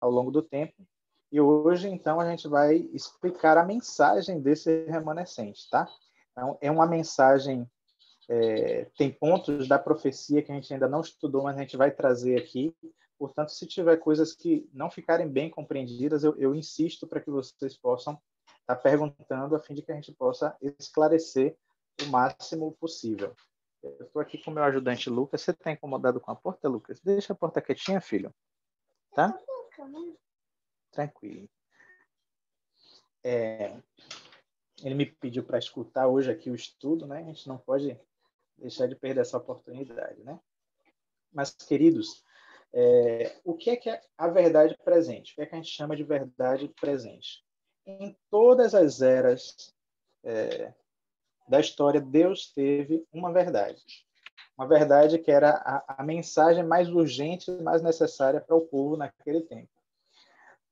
ao longo do tempo. E hoje, então, a gente vai explicar a mensagem desse remanescente, tá? Então, é uma mensagem, tem pontos da profecia que a gente ainda não estudou, mas a gente vai trazer aqui. Portanto, se tiver coisas que não ficarem bem compreendidas, eu insisto para que vocês possam estar perguntando, a fim de que a gente possa esclarecer o máximo possível. Eu estou aqui com o meu ajudante, Lucas. Você está incomodado com a porta, Lucas? Deixa a porta quietinha, filho. Tá? Tranquilo. Ele me pediu para escutar hoje aqui o estudo, né? A gente não pode deixar de perder essa oportunidade, né? Mas, queridos, o que é a verdade presente? O que é que a gente chama de verdade presente? Em todas as eras da história, Deus teve uma verdade. Uma verdade que era a mensagem mais urgente e mais necessária para o povo naquele tempo.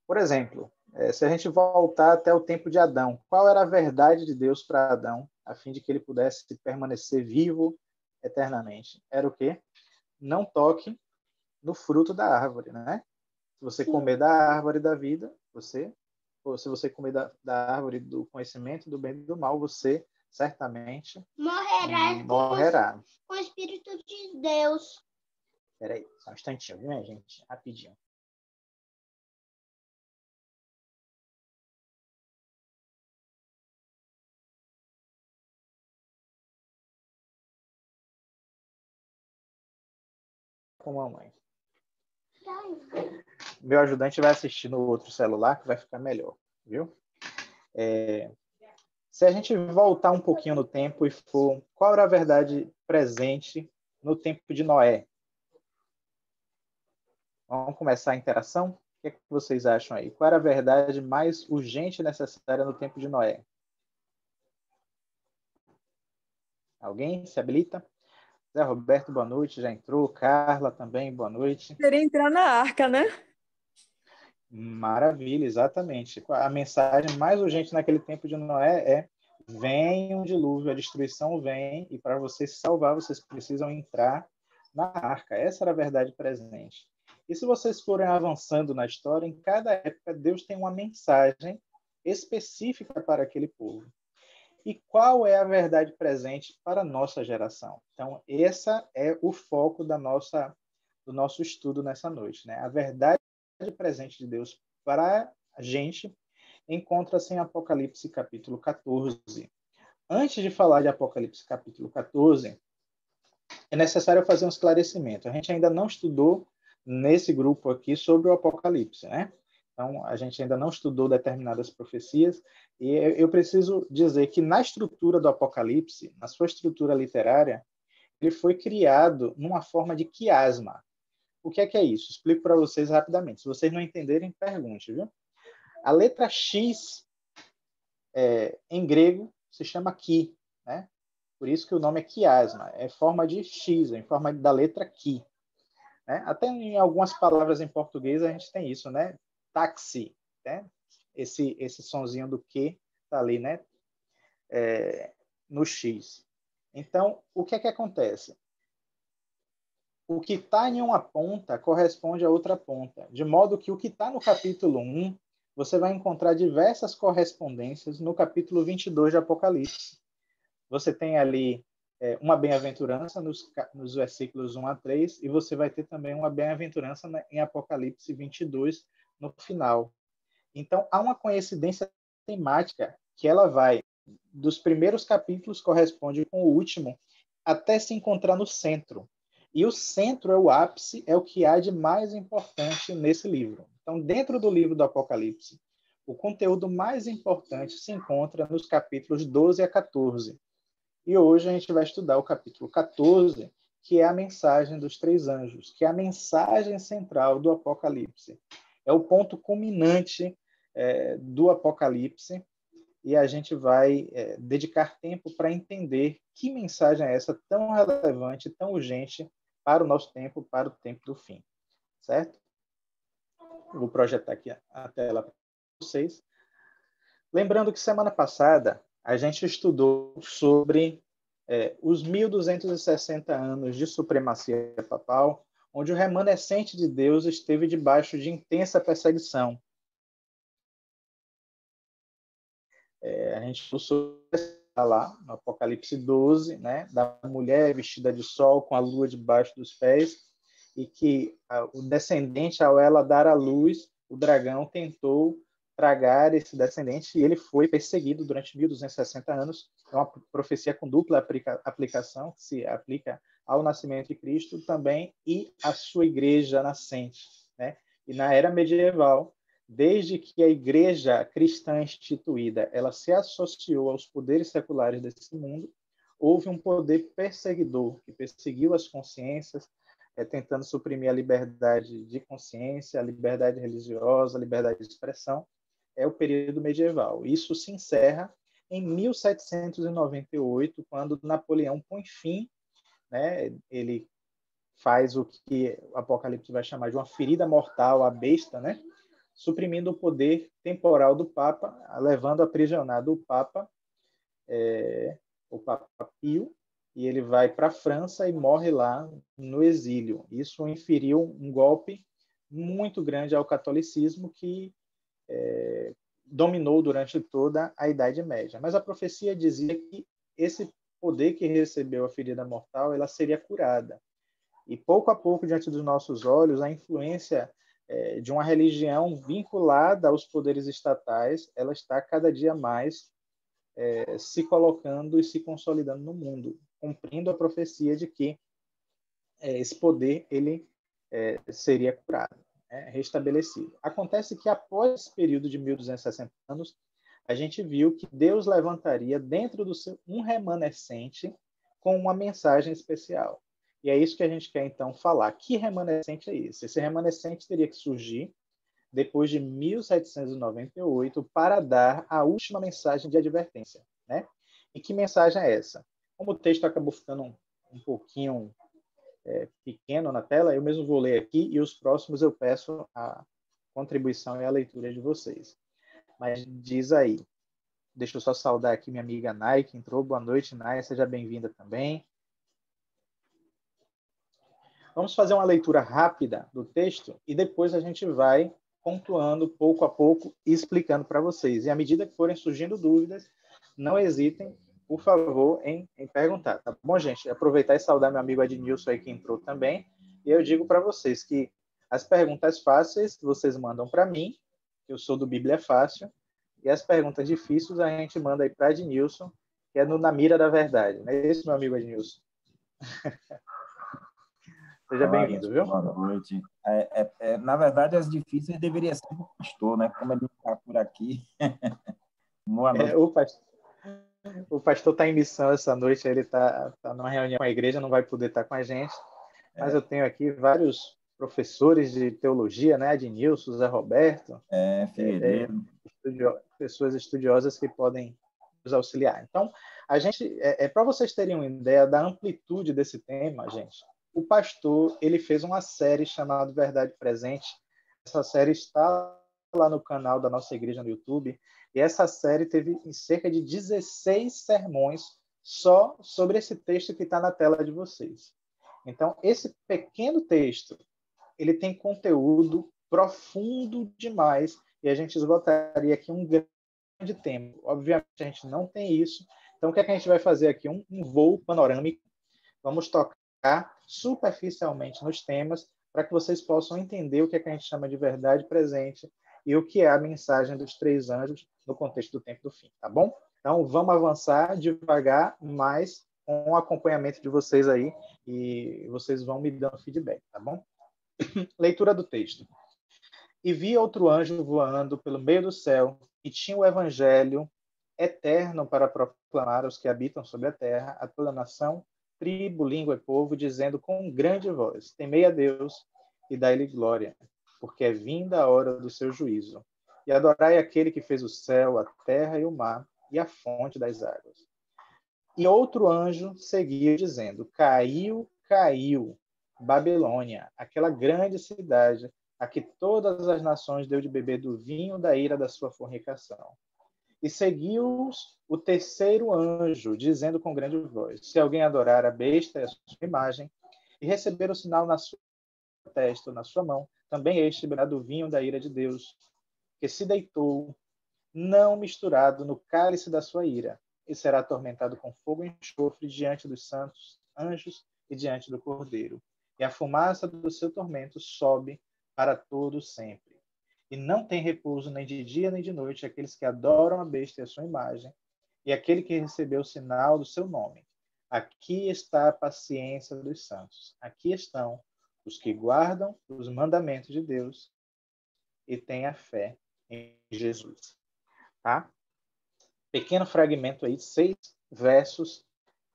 Por exemplo, se a gente voltar até o tempo de Adão, qual era a verdade de Deus para Adão, a fim de que ele pudesse permanecer vivo eternamente? Era o quê? Não toque no fruto da árvore, né? Se você comer da árvore da vida, ou se você comer da árvore do conhecimento do bem e do mal, você certamente morrerá. Com o Espírito de Deus. Espera aí, só um instantinho, viu, minha gente? Rapidinho. Com a mamãe. Meu ajudante vai assistir no outro celular, que vai ficar melhor, viu? Se a gente voltar um pouquinho no tempo e for, qual era a verdade presente no tempo de Noé? Vamos começar a interação? O que é que vocês acham aí? Qual era a verdade mais urgente e necessária no tempo de Noé? Alguém se habilita? Zé Roberto, boa noite, já entrou. Carla também, boa noite. Queria entrar na arca, né? Maravilha, exatamente. A mensagem mais urgente naquele tempo de Noé é: vem um dilúvio, a destruição vem, e para vocês se salvar, vocês precisam entrar na arca. Essa era a verdade presente. E se vocês forem avançando na história, em cada época, Deus tem uma mensagem específica para aquele povo. E qual é a verdade presente para a nossa geração? Então, esse é o foco do nosso estudo nessa noite, né? A verdade presente de Deus para a gente encontra-se em Apocalipse capítulo 14. Antes de falar de Apocalipse capítulo 14, é necessário fazer um esclarecimento. A gente ainda não estudou nesse grupo aqui sobre o Apocalipse, né? Então, a gente ainda não estudou determinadas profecias, e eu preciso dizer que na estrutura do Apocalipse, na sua estrutura literária, ele foi criado numa forma de quiasma. O que é isso? Explico para vocês rapidamente. Se vocês não entenderem, pergunte, viu? A letra X, em grego, se chama Ki, né? Por isso que o nome é quiasma. É forma de X, em forma da letra Ki. Né? Até em algumas palavras em português a gente tem isso, né? Táxi, né? Esse sonzinho do que está ali, né? No X. Então, o que acontece? O que está em uma ponta corresponde a outra ponta, de modo que o que está no capítulo 1, você vai encontrar diversas correspondências no capítulo 22 de Apocalipse. Você tem ali uma bem-aventurança nos versículos 1 a 3, e você vai ter também uma bem-aventurança em Apocalipse 22 no final. Então, há uma coincidência temática que ela vai, dos primeiros capítulos corresponde com o último, até se encontrar no centro. E o centro é o ápice, é o que há de mais importante nesse livro. Então, dentro do livro do Apocalipse, o conteúdo mais importante se encontra nos capítulos 12 a 14. E hoje a gente vai estudar o capítulo 14, que é a mensagem dos três anjos, que é a mensagem central do Apocalipse. É o ponto culminante do Apocalipse, e a gente vai dedicar tempo para entender que mensagem é essa tão relevante, tão urgente para o nosso tempo, para o tempo do fim. Certo? Vou projetar aqui a tela para vocês. Lembrando que semana passada a gente estudou sobre os 1260 anos de supremacia papal, onde o remanescente de Deus esteve debaixo de intensa perseguição. A gente lá no Apocalipse 12, né, da mulher vestida de sol com a lua debaixo dos pés, e que o descendente, ao ela dar à luz, o dragão tentou tragar esse descendente e ele foi perseguido durante 1260 anos. É uma profecia com dupla aplicação, que se aplica ao nascimento de Cristo também e à sua igreja nascente, né? E na era medieval, desde que a igreja cristã instituída ela se associou aos poderes seculares desse mundo, houve um poder perseguidor que perseguiu as consciências, tentando suprimir a liberdade de consciência, a liberdade religiosa, a liberdade de expressão. É o período medieval. Isso se encerra em 1798, quando Napoleão põe fim, né? Ele faz o que o Apocalipse vai chamar de uma ferida mortal à besta, né? Suprimindo o poder temporal do Papa, levando aprisionado o Papa Pio, e ele vai para a França e morre lá no exílio. Isso inferiu um golpe muito grande ao catolicismo que dominou durante toda a Idade Média. Mas a profecia dizia que esse poder que recebeu a ferida mortal, ela seria curada. E pouco a pouco, diante dos nossos olhos, a influência de uma religião vinculada aos poderes estatais, ela está cada dia mais se colocando e se consolidando no mundo, cumprindo a profecia de que esse poder ele seria curado, restabelecido. Acontece que após esse período de 1260 anos, a gente viu que Deus levantaria dentro do seu um remanescente com uma mensagem especial. E é isso que a gente quer então falar. Que remanescente é esse? Esse remanescente teria que surgir depois de 1798 para dar a última mensagem de advertência, né? E que mensagem é essa? Como o texto acabou ficando um pouquinho pequeno na tela, eu mesmo vou ler aqui e os próximos eu peço a contribuição e a leitura de vocês. Mas diz aí, deixa eu só saudar aqui minha amiga Nai, que entrou. Boa noite, Nai, seja bem-vinda também. Vamos fazer uma leitura rápida do texto e depois a gente vai pontuando pouco a pouco e explicando para vocês. E à medida que forem surgindo dúvidas, não hesitem, por favor, em perguntar. Tá bom, gente? Aproveitar e saudar meu amigo Adnilson aí que entrou também. E eu digo para vocês que as perguntas fáceis vocês mandam para mim, eu sou do Bíblia Fácil, e as perguntas difíceis a gente manda aí para Adnilson, que é no Na Mira da Verdade. Não é isso, meu amigo Adnilson? Seja bem-vindo, viu? Boa noite. Na verdade, as difíceis deveria ser o pastor, né? Como ele está por aqui. Boa noite. O pastor está em missão essa noite, ele está numa reunião com a igreja, não vai poder estar com a gente, mas eu tenho aqui vários professores de teologia, né? Adnilson, Zé Roberto, Figueiredo. Pessoas estudiosas que podem nos auxiliar. Então, a gente, para vocês terem uma ideia da amplitude desse tema, gente, o pastor ele fez uma série chamada Verdade Presente. Essa série está lá no canal da nossa igreja no YouTube, e essa série teve cerca de 16 sermões só sobre esse texto que está na tela de vocês. Então, esse pequeno texto, ele tem conteúdo profundo demais, e a gente esgotaria aqui um grande tempo. Obviamente, a gente não tem isso. Então, o que é que a gente vai fazer aqui? Um voo panorâmico. Vamos tocar superficialmente nos temas para que vocês possam entender o que é que a gente chama de verdade presente e o que é a mensagem dos três anjos no contexto do tempo do fim, tá bom? Então, vamos avançar devagar, mas com o acompanhamento de vocês aí e vocês vão me dando feedback, tá bom? Leitura do texto. E vi outro anjo voando pelo meio do céu e tinha o evangelho eterno para proclamar aos que habitam sobre a terra, a toda nação, tribo, língua e povo, dizendo com grande voz: temei a Deus e dai-lhe glória, porque é vinda a hora do seu juízo. E adorai aquele que fez o céu, a terra e o mar, e a fonte das águas. E outro anjo seguiu, dizendo: caiu, caiu, Babilônia, aquela grande cidade, a que todas as nações deu de beber do vinho da ira da sua fornicação. E seguiu-os o terceiro anjo, dizendo com grande voz: se alguém adorar a besta e a sua imagem, e receber o sinal na sua testa ou na sua mão, também este beberá do vinho da ira de Deus, que se deitou, não misturado no cálice da sua ira, e será atormentado com fogo e enxofre diante dos santos anjos e diante do Cordeiro. E a fumaça do seu tormento sobe para todo sempre. E não tem repouso nem de dia nem de noite aqueles que adoram a besta e a sua imagem, e aquele que recebeu o sinal do seu nome. Aqui está a paciência dos santos. Aqui estão os que guardam os mandamentos de Deus e têm a fé em Jesus. Tá? Pequeno fragmento aí, 6 versos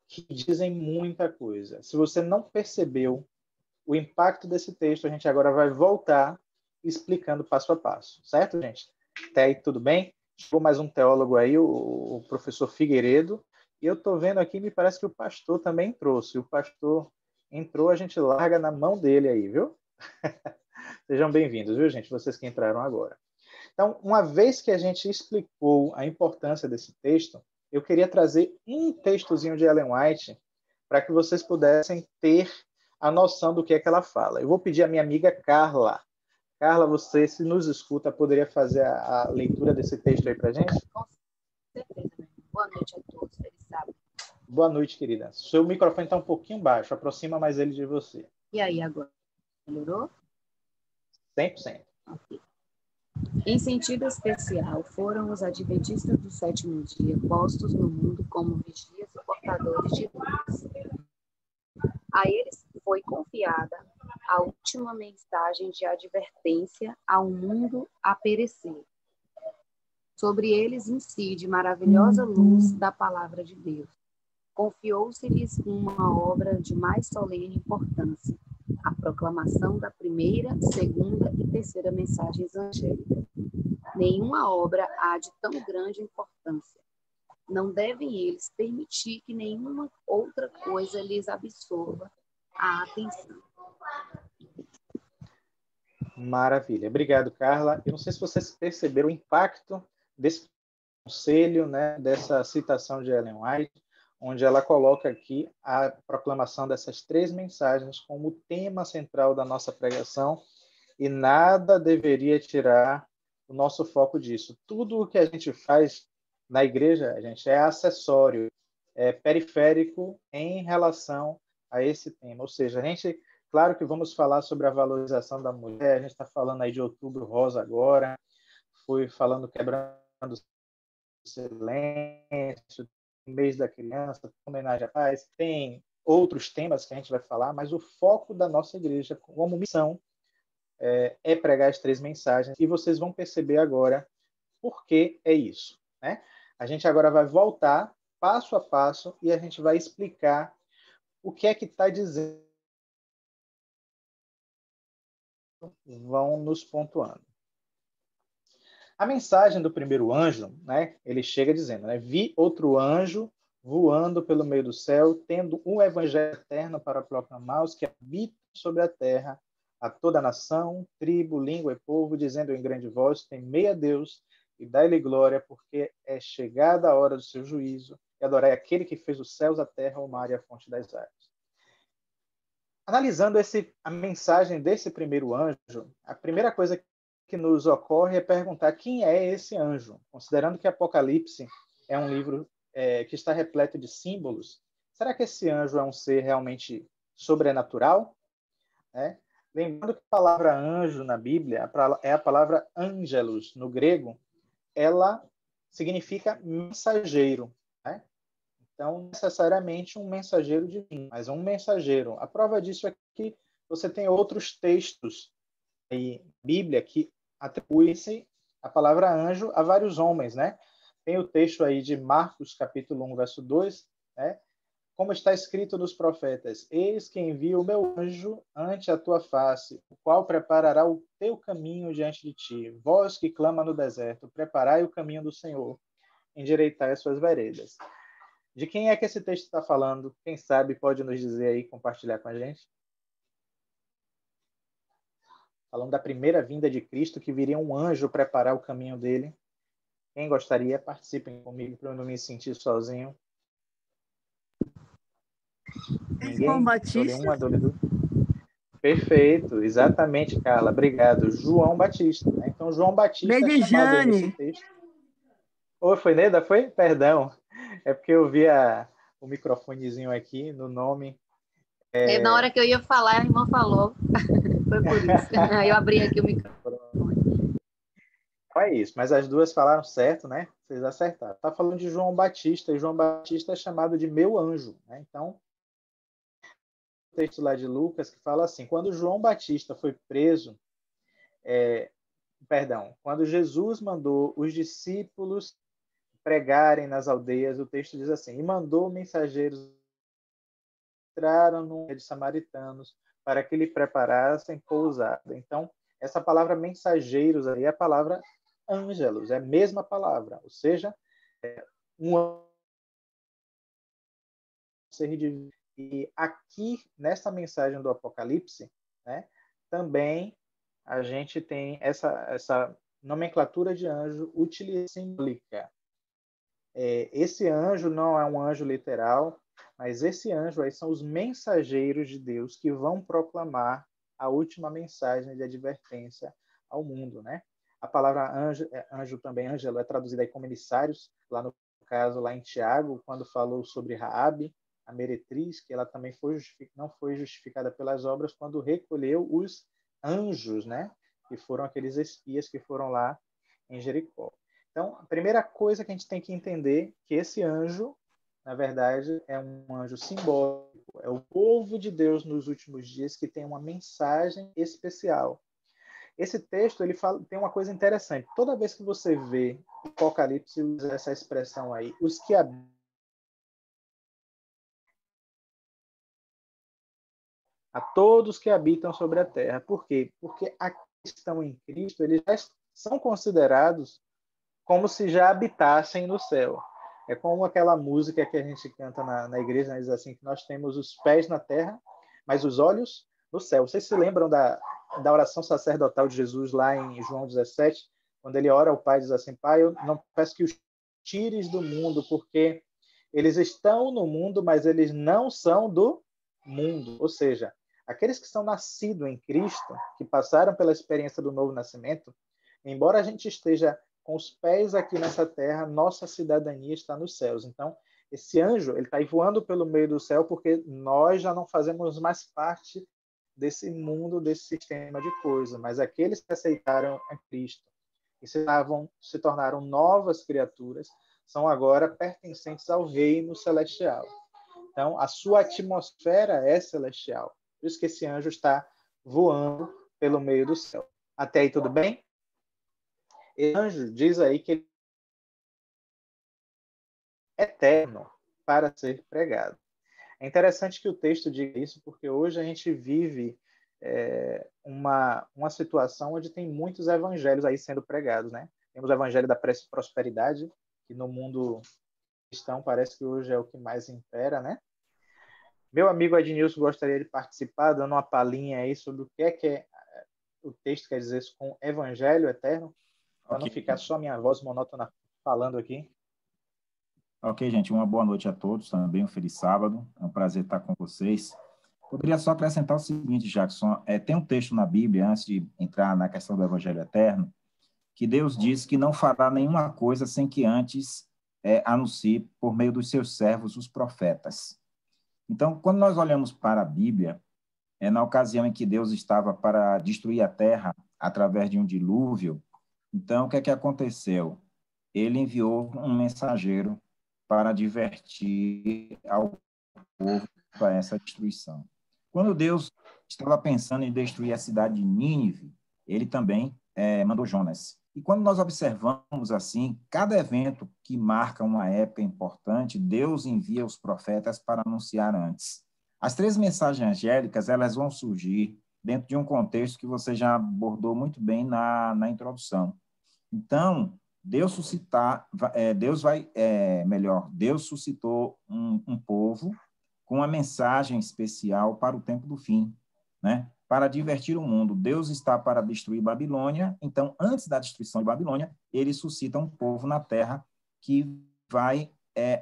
que dizem muita coisa. Se você não percebeu o impacto desse texto, a gente agora vai voltar explicando passo a passo. Certo, gente? Até aí tudo bem? Chegou mais um teólogo aí, o professor Figueiredo, e eu estou vendo aqui, me parece que o pastor também entrou. Se o pastor entrou, a gente larga na mão dele aí, viu? Sejam bem-vindos, viu, gente? Vocês que entraram agora. Então, uma vez que a gente explicou a importância desse texto, eu queria trazer um textozinho de Ellen White para que vocês pudessem ter a noção do que é que ela fala. Eu vou pedir à minha amiga Carla. Carla, você, se nos escuta, poderia fazer a leitura desse texto aí para a gente? Com certeza. Boa noite a todos, feliz sábado. Boa noite, querida. Seu microfone está um pouquinho baixo, aproxima mais ele de você. E aí, agora? Melhorou? 100%. Ok. Em sentido especial, foram os adventistas do sétimo dia postos no mundo como vigias e portadores de luz. A eles foi confiada a última mensagem de advertência ao mundo a perecer. Sobre eles incide maravilhosa luz da palavra de Deus. Confiou-se-lhes uma obra de mais solene importância, a proclamação da primeira, segunda e terceira mensagens angélicas. Nenhuma obra há de tão grande importância. Não devem eles permitir que nenhuma outra coisa lhes absorva a atenção. Maravilha. Obrigado, Carla. Eu não sei se vocês perceberam o impacto desse conselho, né, dessa citação de Ellen White, onde ela coloca aqui a proclamação dessas 3 mensagens como tema central da nossa pregação, e nada deveria tirar o nosso foco disso. Tudo o que a gente faz na igreja, a gente é acessório, é periférico em relação a esse tema. Ou seja, a gente, claro que vamos falar sobre a valorização da mulher, a gente está falando aí de Outubro Rosa agora, fui falando quebrando o silêncio, mês da criança, homenagem à paz, tem outros temas que a gente vai falar, mas o foco da nossa igreja como missão é pregar as 3 mensagens, e vocês vão perceber agora por que é isso, né? A gente agora vai voltar passo a passo e a gente vai explicar o que é que está dizendo. Vão nos pontuando. A mensagem do primeiro anjo, né? Ele chega dizendo, né? Vi outro anjo voando pelo meio do céu, tendo um evangelho eterno para proclamar aos que habitam sobre a terra, a toda nação, tribo, língua e povo, dizendo em grande voz: temei a Deus e dai-lhe glória, porque é chegada a hora do seu juízo, e adorai aquele que fez os céus, a terra, o mar e a fonte das águas. Analisando a mensagem desse primeiro anjo, a primeira coisa que nos ocorre é perguntar quem é esse anjo, considerando que Apocalipse é um livro que está repleto de símbolos. Será que esse anjo é um ser realmente sobrenatural? Lembrando que a palavra anjo na Bíblia é a palavra angelos, no grego, ela significa mensageiro, né? Então, necessariamente um mensageiro divino, mas um mensageiro. A prova disso é que você tem outros textos aí na Bíblia que atribuem-se a palavra anjo a vários homens, né? Tem o texto aí de Marcos, capítulo 1, verso 2, né? Como está escrito nos profetas: eis que envio o meu anjo ante a tua face, o qual preparará o teu caminho diante de ti. Vós que clama no deserto, preparai o caminho do Senhor, endireitai as suas veredas. De quem é que esse texto está falando? Quem sabe pode nos dizer aí, compartilhar com a gente? Falando da primeira vinda de Cristo, que viria um anjo preparar o caminho dele. Quem gostaria, participem comigo para eu não me sentir sozinho. Ninguém? João Batista. Dole 1, dole 2. Perfeito, exatamente, Carla. Obrigado. João Batista, né? Então, João Batista é Lady chamado aí nesse Jane. texto. Oi, foi Neda? Foi? Perdão. É porque eu vi o microfonezinho aqui no nome. Na hora que eu ia falar, a irmã falou. Foi por isso. Aí eu abri aqui o microfone. É isso, mas as duas falaram certo, né? Vocês acertaram. Está falando de João Batista, e João Batista é chamado de meu anjo, né? Então, o texto lá de Lucas que fala assim: quando João Batista foi preso, quando Jesus mandou os discípulos pregarem nas aldeias, o texto diz assim: e mandou mensageiros entraram no de samaritanos para que lhe preparassem pousada. Então, essa palavra mensageiros aí é a palavra ângelos, é a mesma palavra, ou seja, um ser divino. E aqui, nessa mensagem do Apocalipse, né, também a gente tem essa nomenclatura de anjo simbólica. Esse anjo não é um anjo literal, mas esse anjo aí são os mensageiros de Deus que vão proclamar a última mensagem de advertência ao mundo, né? A palavra anjo também, ângelo, é traduzida aí como emissários, lá no caso, lá em Tiago, quando falou sobre Raabe, a meretriz, que ela também não foi justificada pelas obras quando recolheu os anjos, né? Que foram aqueles espias que foram lá em Jericó. Então, a primeira coisa que a gente tem que entender é que esse anjo, na verdade, é um anjo simbólico, é o povo de Deus nos últimos dias que tem uma mensagem especial. Esse texto ele tem uma coisa interessante. Toda vez que você vê o Apocalipse usa essa expressão aí, os que a todos que habitam sobre a terra. Por quê? Porque aqui estão em Cristo, eles já são considerados como se já habitassem no céu. É como aquela música que a gente canta na igreja, né? Diz assim, que nós temos os pés na terra, mas os olhos no céu. Vocês se lembram da oração sacerdotal de Jesus lá em João 17, quando ele ora ao Pai e diz assim, Pai, eu não peço que os tires do mundo, porque eles estão no mundo, mas eles não são do mundo. Ou seja, aqueles que são nascidos em Cristo, que passaram pela experiência do novo nascimento, embora a gente esteja com os pés aqui nessa terra, nossa cidadania está nos céus. Então, esse anjo, ele está aí voando pelo meio do céu porque nós já não fazemos mais parte desse mundo, desse sistema de coisas, mas aqueles que aceitaram a Cristo e se tornaram novas criaturas, são agora pertencentes ao reino celestial. Então, a sua atmosfera é celestial. Por isso que esse anjo está voando pelo meio do céu. Até aí tudo bem? Esse anjo diz aí que ele é eterno para ser pregado. É interessante que o texto diga isso, porque hoje a gente vive uma situação onde tem muitos evangelhos aí sendo pregados, né? Temos o evangelho da prosperidade, que no mundo cristão parece que hoje é o que mais impera, né? Meu amigo Adnilson gostaria de participar, dando uma palhinha aí sobre o que é o texto quer dizer com evangelho eterno, para não ficar só minha voz monótona falando aqui. Ok, gente, uma boa noite a todos, também um feliz sábado, é um prazer estar com vocês. Poderia só acrescentar o seguinte, Jackson, tem um texto na Bíblia, antes de entrar na questão do Evangelho Eterno, que Deus diz que não fará nenhuma coisa sem que antes anuncie por meio dos seus servos, os profetas. Então, quando nós olhamos para a Bíblia, na ocasião em que Deus estava para destruir a terra através de um dilúvio, então, o que é que aconteceu? Ele enviou um mensageiro para advertir ao povo para essa destruição. Quando Deus estava pensando em destruir a cidade de Nínive, ele também mandou Jonas. E quando nós observamos assim, cada evento que marca uma época importante, Deus envia os profetas para anunciar antes. As três mensagens angélicas, elas vão surgir dentro de um contexto que você já abordou muito bem na introdução. Então, Deus suscitou um povo com uma mensagem especial para o tempo do fim, né? Para divertir o mundo. Deus está para destruir Babilônia, então, antes da destruição de Babilônia, ele suscita um povo na terra que vai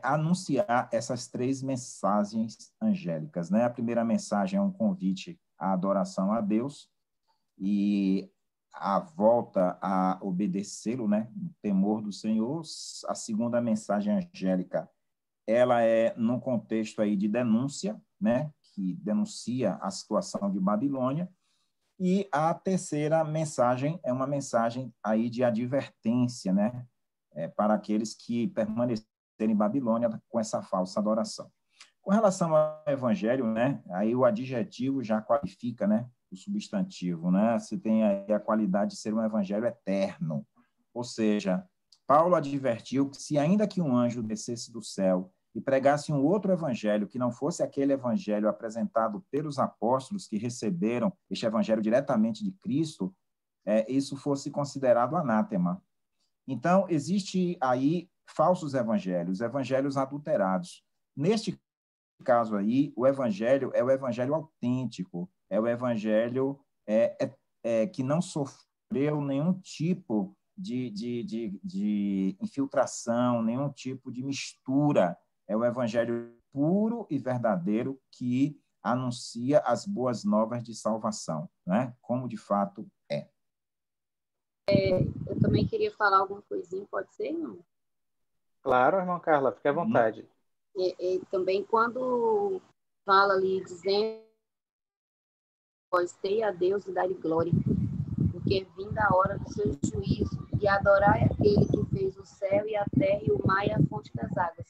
anunciar essas três mensagens angélicas, né? A primeira mensagem é um convite a adoração a Deus e a volta a obedecê-lo, né? O temor do Senhor. A segunda mensagem angélica, ela é num contexto aí de denúncia, né? Que denuncia a situação de Babilônia. E a terceira mensagem é uma mensagem aí de advertência, né? Para aqueles que permanecerem em Babilônia com essa falsa adoração. Com relação ao evangelho, né? Aí o adjetivo já qualifica, né? O substantivo, né? Você tem aí a qualidade de ser um evangelho eterno. Ou seja, Paulo advertiu que se ainda que um anjo descesse do céu e pregasse um outro evangelho que não fosse aquele evangelho apresentado pelos apóstolos que receberam este evangelho diretamente de Cristo, isso fosse considerado anátema. Então, existe aí falsos evangelhos, evangelhos adulterados. Neste caso aí, o evangelho é o evangelho autêntico, é o evangelho que não sofreu nenhum tipo de infiltração, nenhum tipo de mistura. É o evangelho puro e verdadeiro que anuncia as boas novas de salvação, né? Como de fato é. Eu também queria falar alguma coisinha, pode ser, não? Claro, irmã Carla, fique à vontade. E também quando fala ali, dizendo, pois tei a Deus e dar-lhe glória, porque é vinda a hora do seu juízo, e adorai aquele que fez o céu e a terra e o mar e a fonte das águas.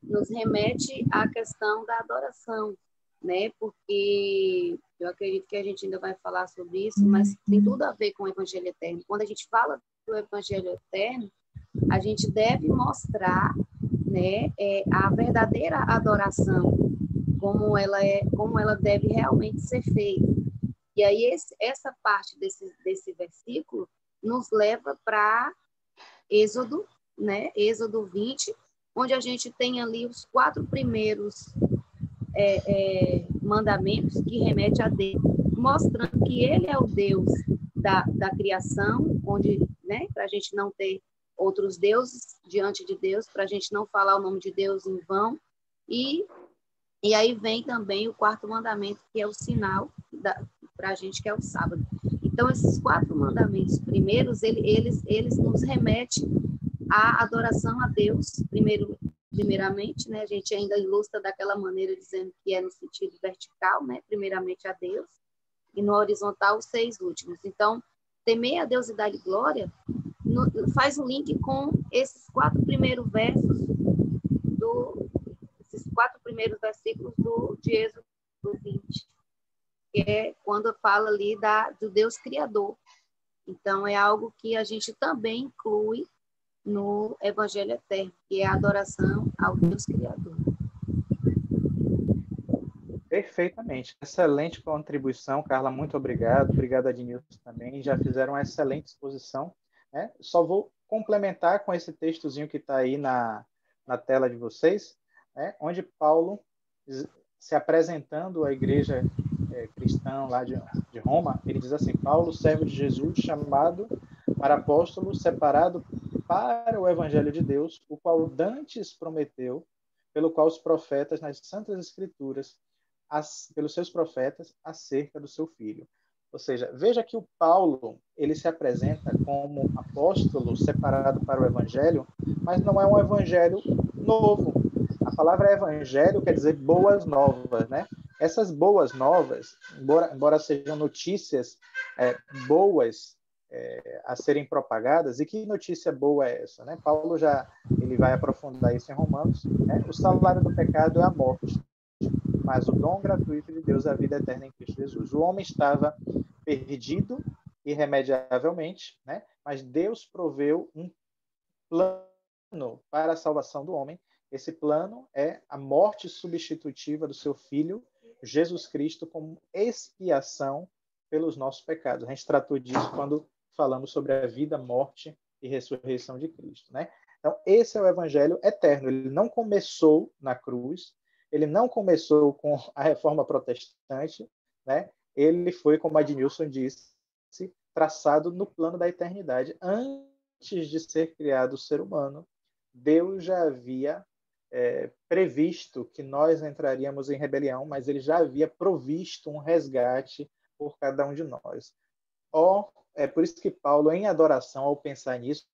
Nos remete à questão da adoração, né? Porque eu acredito que a gente ainda vai falar sobre isso, mas tem tudo a ver com o Evangelho Eterno. Quando a gente fala do Evangelho Eterno, a gente deve mostrar, né, a verdadeira adoração, como ela deve realmente ser feita. E aí essa parte desse versículo nos leva para Êxodo, né, Êxodo 20, onde a gente tem ali os 4 primeiros mandamentos que remete a Deus, mostrando que Ele é o Deus da criação, onde, né, para a gente não ter outros deuses diante de Deus, para a gente não falar o nome de Deus em vão. E aí vem também o 4º mandamento, que é o sinal para a gente, que é o sábado. Então, esses 4 mandamentos primeiros, eles nos remetem à adoração a Deus, primeiramente, né? A gente ainda ilustra daquela maneira, dizendo que é no sentido vertical, né? Primeiramente a Deus, e no horizontal os 6 últimos. Então, temer a Deus e dar-lhe glória faz um link com esses 4 primeiros versos esses 4 primeiros versículos de Êxodo 20, que é quando fala ali do Deus Criador. Então, é algo que a gente também inclui no Evangelho Eterno, que é a adoração ao Deus Criador. Perfeitamente. Excelente contribuição, Carla. Muito obrigado. Obrigado, Adnilson, também. Já fizeram uma excelente exposição. Né? Só vou complementar com esse textozinho que está aí na tela de vocês, né? Onde Paulo, se apresentando à igreja cristã lá de Roma, ele diz assim: Paulo, servo de Jesus, chamado para apóstolo, separado para o evangelho de Deus, o qual dantes prometeu, pelo qual os profetas nas Santas Escrituras, pelos seus profetas, acerca do seu filho. Ou seja, veja que o Paulo, ele se apresenta como apóstolo separado para o evangelho, mas não é um evangelho novo. A palavra evangelho quer dizer boas novas, né? Essas boas novas, embora sejam notícias boas a serem propagadas, e que notícia boa é essa, né? Paulo ele vai aprofundar isso em Romanos, né? O salário do pecado é a morte, mas o dom gratuito de Deus é a vida eterna em Cristo Jesus. O homem estava perdido irremediavelmente, né? Mas Deus proveu um plano para a salvação do homem. Esse plano é a morte substitutiva do seu Filho, Jesus Cristo, como expiação pelos nossos pecados. A gente tratou disso quando falamos sobre a vida, morte e ressurreição de Cristo, né? Então, esse é o evangelho eterno. Ele não começou na cruz, ele não começou com a reforma protestante, né? Ele foi, como a Adnilson disse, traçado no plano da eternidade. Antes de ser criado o ser humano, Deus já havia previsto que nós entraríamos em rebelião, mas ele já havia provisto um resgate por cada um de nós. É por isso que Paulo, em adoração, ao pensar nisso,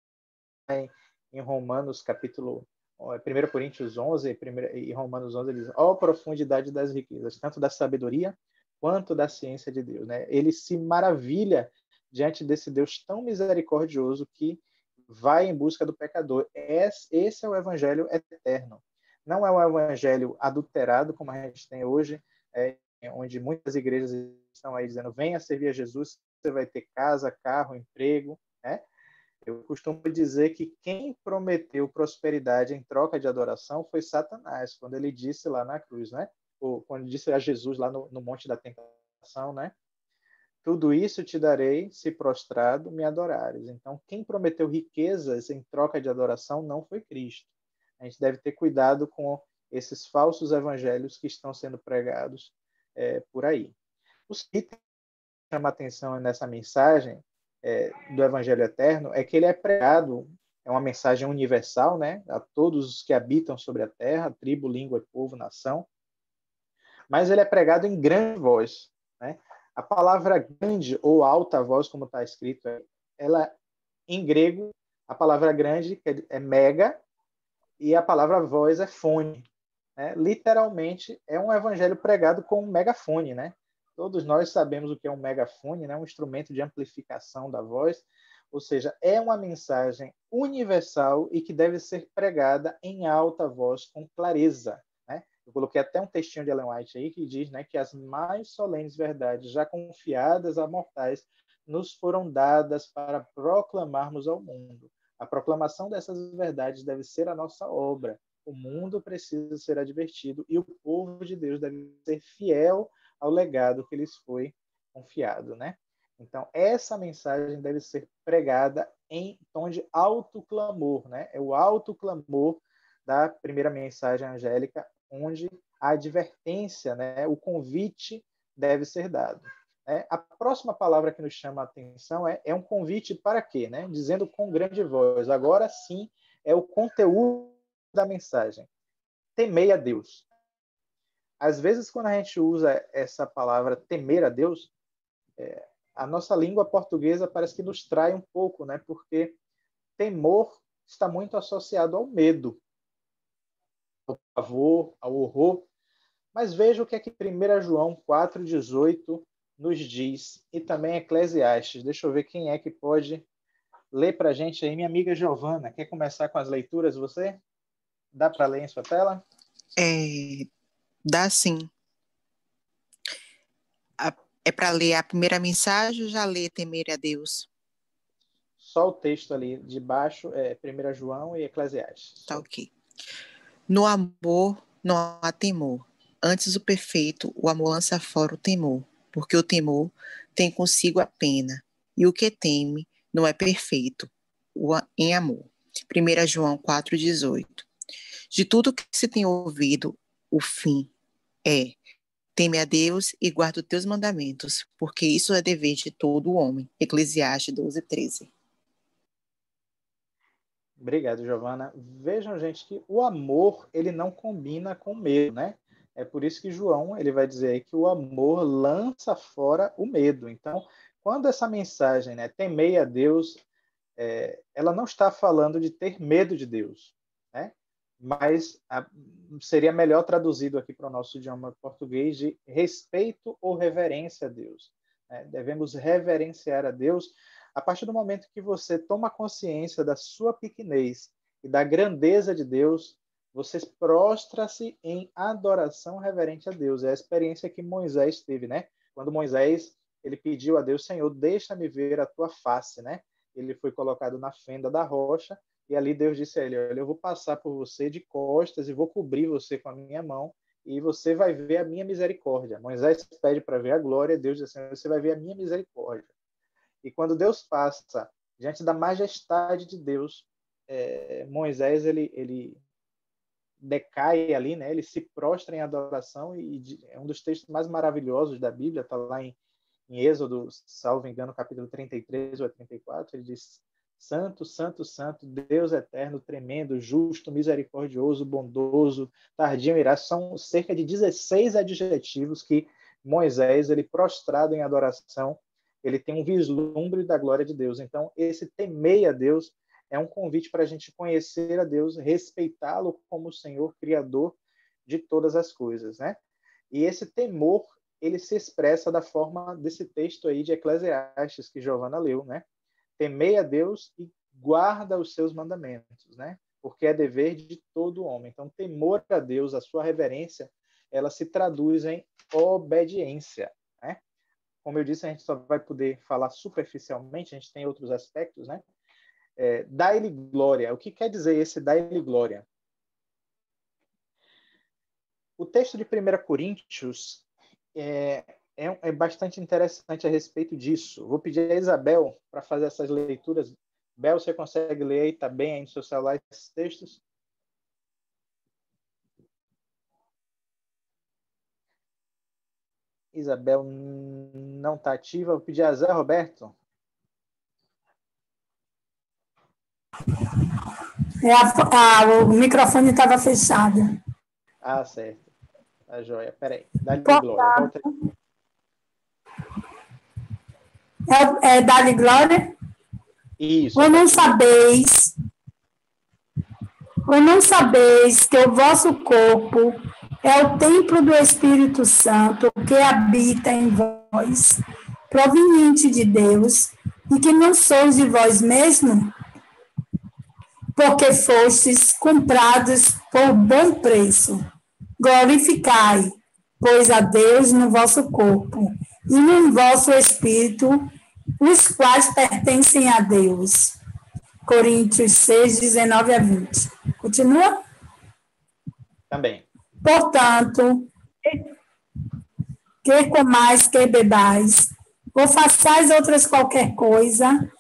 em Romanos, capítulo 1 Coríntios 11 e Romanos 11, ele diz: ó profundidade das riquezas, tanto da sabedoria quanto da ciência de Deus. Né? Ele se maravilha diante desse Deus tão misericordioso que vai em busca do pecador. Esse é o evangelho eterno. Não é um evangelho adulterado, como a gente tem hoje, onde muitas igrejas estão aí dizendo: venha servir a Jesus, você vai ter casa, carro, emprego, né? Eu costumo dizer que quem prometeu prosperidade em troca de adoração foi Satanás, quando ele disse lá na cruz, né? Ou quando disse a Jesus lá no Monte da Tentação, né? Tudo isso te darei se prostrado me adorares. Então, quem prometeu riquezas em troca de adoração não foi Cristo. A gente deve ter cuidado com esses falsos evangelhos que estão sendo pregados por aí. O que chama atenção nessa mensagem do Evangelho Eterno é que ele é pregado, é uma mensagem universal, né, a todos os que habitam sobre a terra, tribo, língua, povo, nação, mas ele é pregado em grande voz, né? A palavra grande ou alta voz, como está escrito, ela em grego, a palavra grande é mega e a palavra voz é fone. Né? Literalmente, é um evangelho pregado com um megafone, né? Todos nós sabemos o que é um megafone, né? Um instrumento de amplificação da voz, ou seja, é uma mensagem universal e que deve ser pregada em alta voz, com clareza. Né? Eu coloquei até um textinho de Ellen White aí que diz, né, que as mais solenes verdades já confiadas a mortais nos foram dadas para proclamarmos ao mundo. A proclamação dessas verdades deve ser a nossa obra. O mundo precisa ser advertido e o povo de Deus deve ser fiel ao legado que lhes foi confiado, né? Então, essa mensagem deve ser pregada em tom de alto clamor, né? É o alto clamor da primeira mensagem angélica, onde a advertência, né, o convite deve ser dado. A próxima palavra que nos chama a atenção é um convite para quê? Né? Dizendo com grande voz. Agora sim, é o conteúdo da mensagem. Temei a Deus. Às vezes, quando a gente usa essa palavra temer a Deus, a nossa língua portuguesa parece que nos trai um pouco, né? Porque temor está muito associado ao medo, ao pavor, ao horror. Mas veja o que é que 1 João 4,18 nos diz, e também Eclesiastes. Deixa eu ver quem é que pode ler para a gente aí. Minha amiga Giovana, quer começar com as leituras, você? Dá para ler em sua tela? Dá sim. É para ler a primeira mensagem ou já ler temer a Deus? Só o texto ali de baixo, 1 João e Eclesiastes. Tá ok. No amor não há temor. Antes o perfeito, o amor lança fora o temor, porque o temor tem consigo a pena, e o que teme não é perfeito em amor. 1 João 4,18. De tudo que se tem ouvido, o fim é: teme a Deus e guarda os teus mandamentos, porque isso é dever de todo homem. Eclesiastes 12,13. Obrigado, Giovana. Vejam, gente, que o amor ele não combina com medo, né? É por isso que João ele vai dizer aí que o amor lança fora o medo. Então, quando essa mensagem, né, temei a Deus, ela não está falando de ter medo de Deus, né? Mas seria melhor traduzido aqui para o nosso idioma português de respeito ou reverência a Deus. Né? Devemos reverenciar a Deus a partir do momento que você toma consciência da sua pequenez e da grandeza de Deus, você prostra-se em adoração reverente a Deus. É a experiência que Moisés teve, né? Quando Moisés ele pediu a Deus: Senhor, deixa-me ver a tua face, né? Ele foi colocado na fenda da rocha e ali Deus disse a ele: olha, eu vou passar por você de costas e vou cobrir você com a minha mão e você vai ver a minha misericórdia. Moisés pede para ver a glória, Deus diz assim: você vai ver a minha misericórdia. E quando Deus passa diante da majestade de Deus, Moisés ele decai ali, né? Ele se prostra em adoração e é um dos textos mais maravilhosos da Bíblia, está lá em Êxodo, salvo engano, capítulo 33 ou 34, ele diz: Santo, santo, santo, Deus eterno, tremendo, justo, misericordioso, bondoso, tardio em irar. São cerca de 16 adjetivos que Moisés, ele prostrado em adoração, ele tem um vislumbre da glória de Deus. Então, esse temer a Deus é um convite para a gente conhecer a Deus, respeitá-lo como o Senhor, Criador de todas as coisas, né? E esse temor, ele se expressa da forma desse texto aí de Eclesiastes, que Giovana leu, né? Temei a Deus e guarda os seus mandamentos, né? Porque é dever de todo homem. Então, temor a Deus, a sua reverência, ela se traduz em obediência, né? Como eu disse, a gente só vai poder falar superficialmente, a gente tem outros aspectos, né? Dá-lhe glória. O que quer dizer esse dá-lhe glória? O texto de 1 Coríntios é bastante interessante a respeito disso. Vou pedir a Isabel para fazer essas leituras. Bel, você consegue ler aí? Está bem aí no seu celular esses textos? Isabel não está ativa. Vou pedir a Zé Roberto. O microfone estava fechado. Ah, certo. Tá joia. Peraí. Dá-lhe glória. Volta aí. Dá-lhe glória? Isso. Ou não sabeis que o vosso corpo é o templo do Espírito Santo que habita em vós, proveniente de Deus, e que não sois de vós mesmos? Porque fostes comprados por bom preço. Glorificai, pois, a Deus no vosso corpo e no vosso espírito, os quais pertencem a Deus. Coríntios 6, 19 a 20. Continua? Também. Portanto, quer comais, quer bebais, ou façais outras qualquer coisa,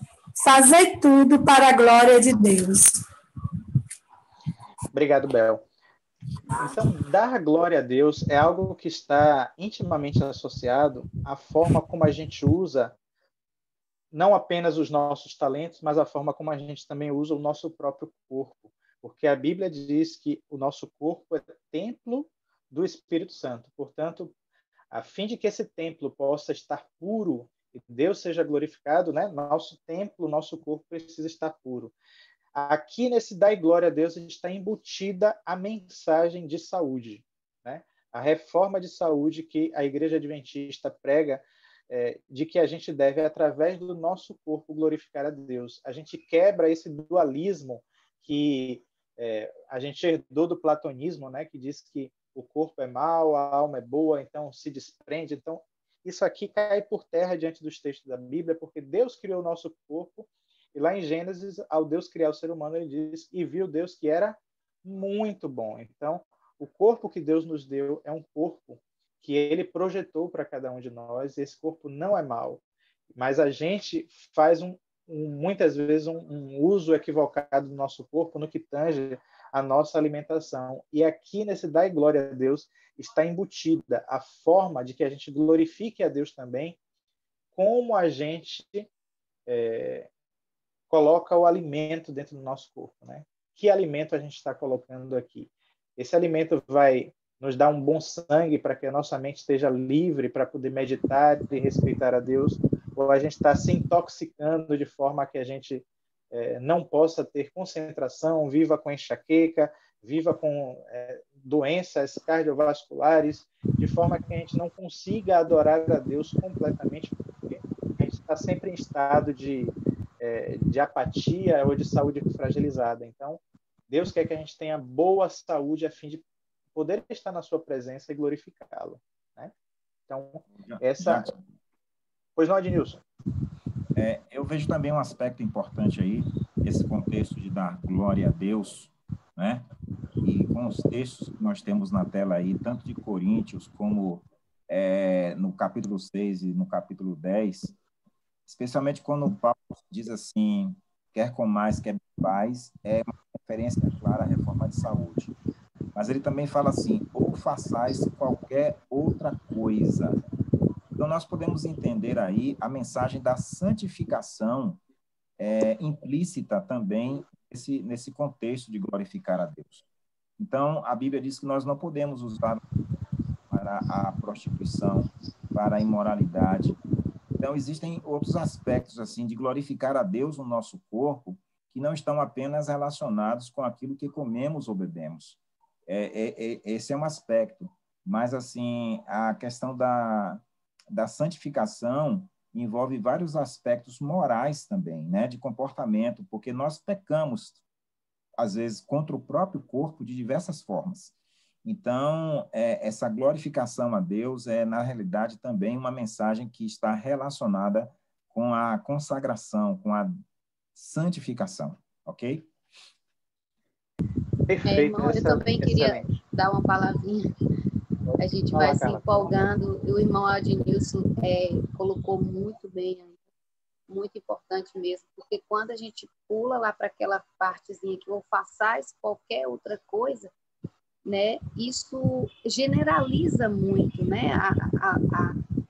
fazei tudo para a glória de Deus. Obrigado, Bel. Então, dar glória a Deus é algo que está intimamente associado à forma como a gente usa não apenas os nossos talentos, mas a forma como a gente também usa o nosso próprio corpo. Porque a Bíblia diz que o nosso corpo é templo do Espírito Santo. Portanto, a fim de que esse templo possa estar puro e Deus seja glorificado, né? Nosso templo, nosso corpo precisa estar puro. Aqui nesse Dai Glória a Deus está embutida a mensagem de saúde, né? A reforma de saúde que a Igreja Adventista prega, de que a gente deve, através do nosso corpo, glorificar a Deus. A gente quebra esse dualismo que a gente herdou do platonismo, né? Que diz que o corpo é mau, a alma é boa, então se desprende. Então, isso aqui cai por terra diante dos textos da Bíblia, porque Deus criou o nosso corpo. E lá em Gênesis, ao Deus criar o ser humano, ele diz, e viu Deus que era muito bom. Então, o corpo que Deus nos deu é um corpo que ele projetou para cada um de nós. Esse corpo não é mau, mas a gente faz muitas vezes um uso equivocado do nosso corpo no que tange a nossa alimentação. E aqui nesse Dai Glória a Deus está embutida a forma de que a gente glorifique a Deus também, como a gente coloca o alimento dentro do nosso corpo, né? Que alimento a gente está colocando aqui? Esse alimento vai nos dar um bom sangue para que a nossa mente esteja livre para poder meditar e respeitar a Deus, ou a gente está se intoxicando de forma que a gente não possa ter concentração, viva com enxaqueca, viva com doenças cardiovasculares, de forma que a gente não consiga adorar a Deus completamente, porque a gente está sempre em estado de apatia ou de saúde fragilizada. Então, Deus quer que a gente tenha boa saúde a fim de poder estar na sua presença e glorificá-lo, né? Então, Pois não, Adnilson? Eu vejo também um aspecto importante aí, esse contexto de dar glória a Deus, né? E com os textos que nós temos na tela aí, tanto de Coríntios como no capítulo 6 e no capítulo 10, especialmente quando o Paulo diz assim, quer comais, quer bebais, é uma referência clara à reforma de saúde. Mas ele também fala assim, ou façais qualquer outra coisa. Então, nós podemos entender aí a mensagem da santificação implícita também nesse contexto de glorificar a Deus. Então, a Bíblia diz que nós não podemos usar para a prostituição, para a imoralidade. Então, existem outros aspectos assim de glorificar a Deus no nosso corpo que não estão apenas relacionados com aquilo que comemos ou bebemos. Esse é um aspecto. Mas, assim, a questão da santificação envolve vários aspectos morais também, né, de comportamento, porque nós pecamos, às vezes, contra o próprio corpo de diversas formas. Então, essa glorificação a Deus é, na realidade, também uma mensagem que está relacionada com a consagração, com a santificação, ok? Perfeito, irmão, eu também queria excelente. dar uma palavrinha. A gente Fala, vai se Carla. empolgando. O irmão Adnilson colocou muito bem, muito importante mesmo, porque quando a gente pula lá para aquela partezinha que ou faz qualquer outra coisa, né, isso generaliza muito, né,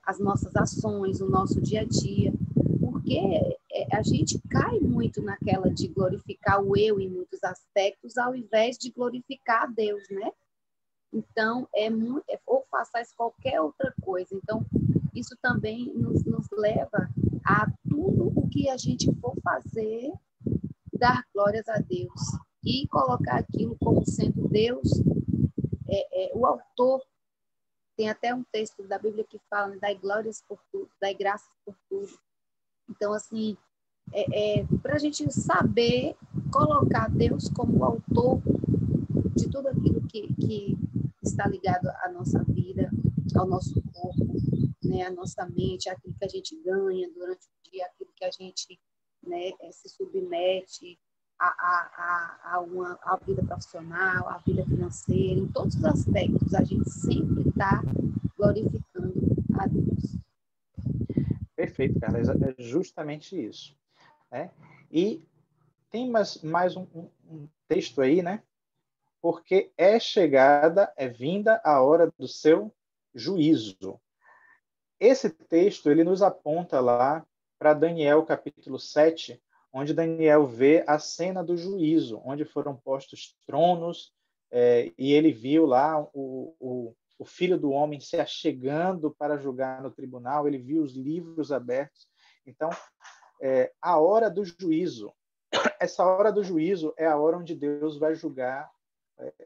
as nossas ações, o nosso dia a dia, porque a gente cai muito naquela de glorificar o eu em muitos aspectos, ao invés de glorificar a Deus, né? Então, ou façais qualquer outra coisa. Então, isso também nos leva a tudo o que a gente for fazer, dar glórias a Deus e colocar aquilo como sendo Deus, o autor. Tem até um texto da Bíblia que fala, né, dai glórias por tudo, dai graças por tudo. Então, assim, para a gente saber colocar Deus como autor de tudo aquilo que está ligado à nossa vida, ao nosso corpo, né, à nossa mente, aquilo que a gente ganha durante o dia, aquilo que a gente, né, se submete à vida profissional, à vida financeira, em todos os aspectos, a gente sempre está glorificando a Deus. Perfeito, Carla. É justamente isso, né? E tem mais um texto aí, né? Porque é chegada, é vinda a hora do seu juízo. Esse texto, ele nos aponta lá para Daniel, capítulo 7, onde Daniel vê a cena do juízo, onde foram postos tronos, e ele viu lá o Filho do Homem se achegando para julgar no tribunal, ele viu os livros abertos. Então, a hora do juízo, essa hora do juízo é a hora onde Deus vai julgar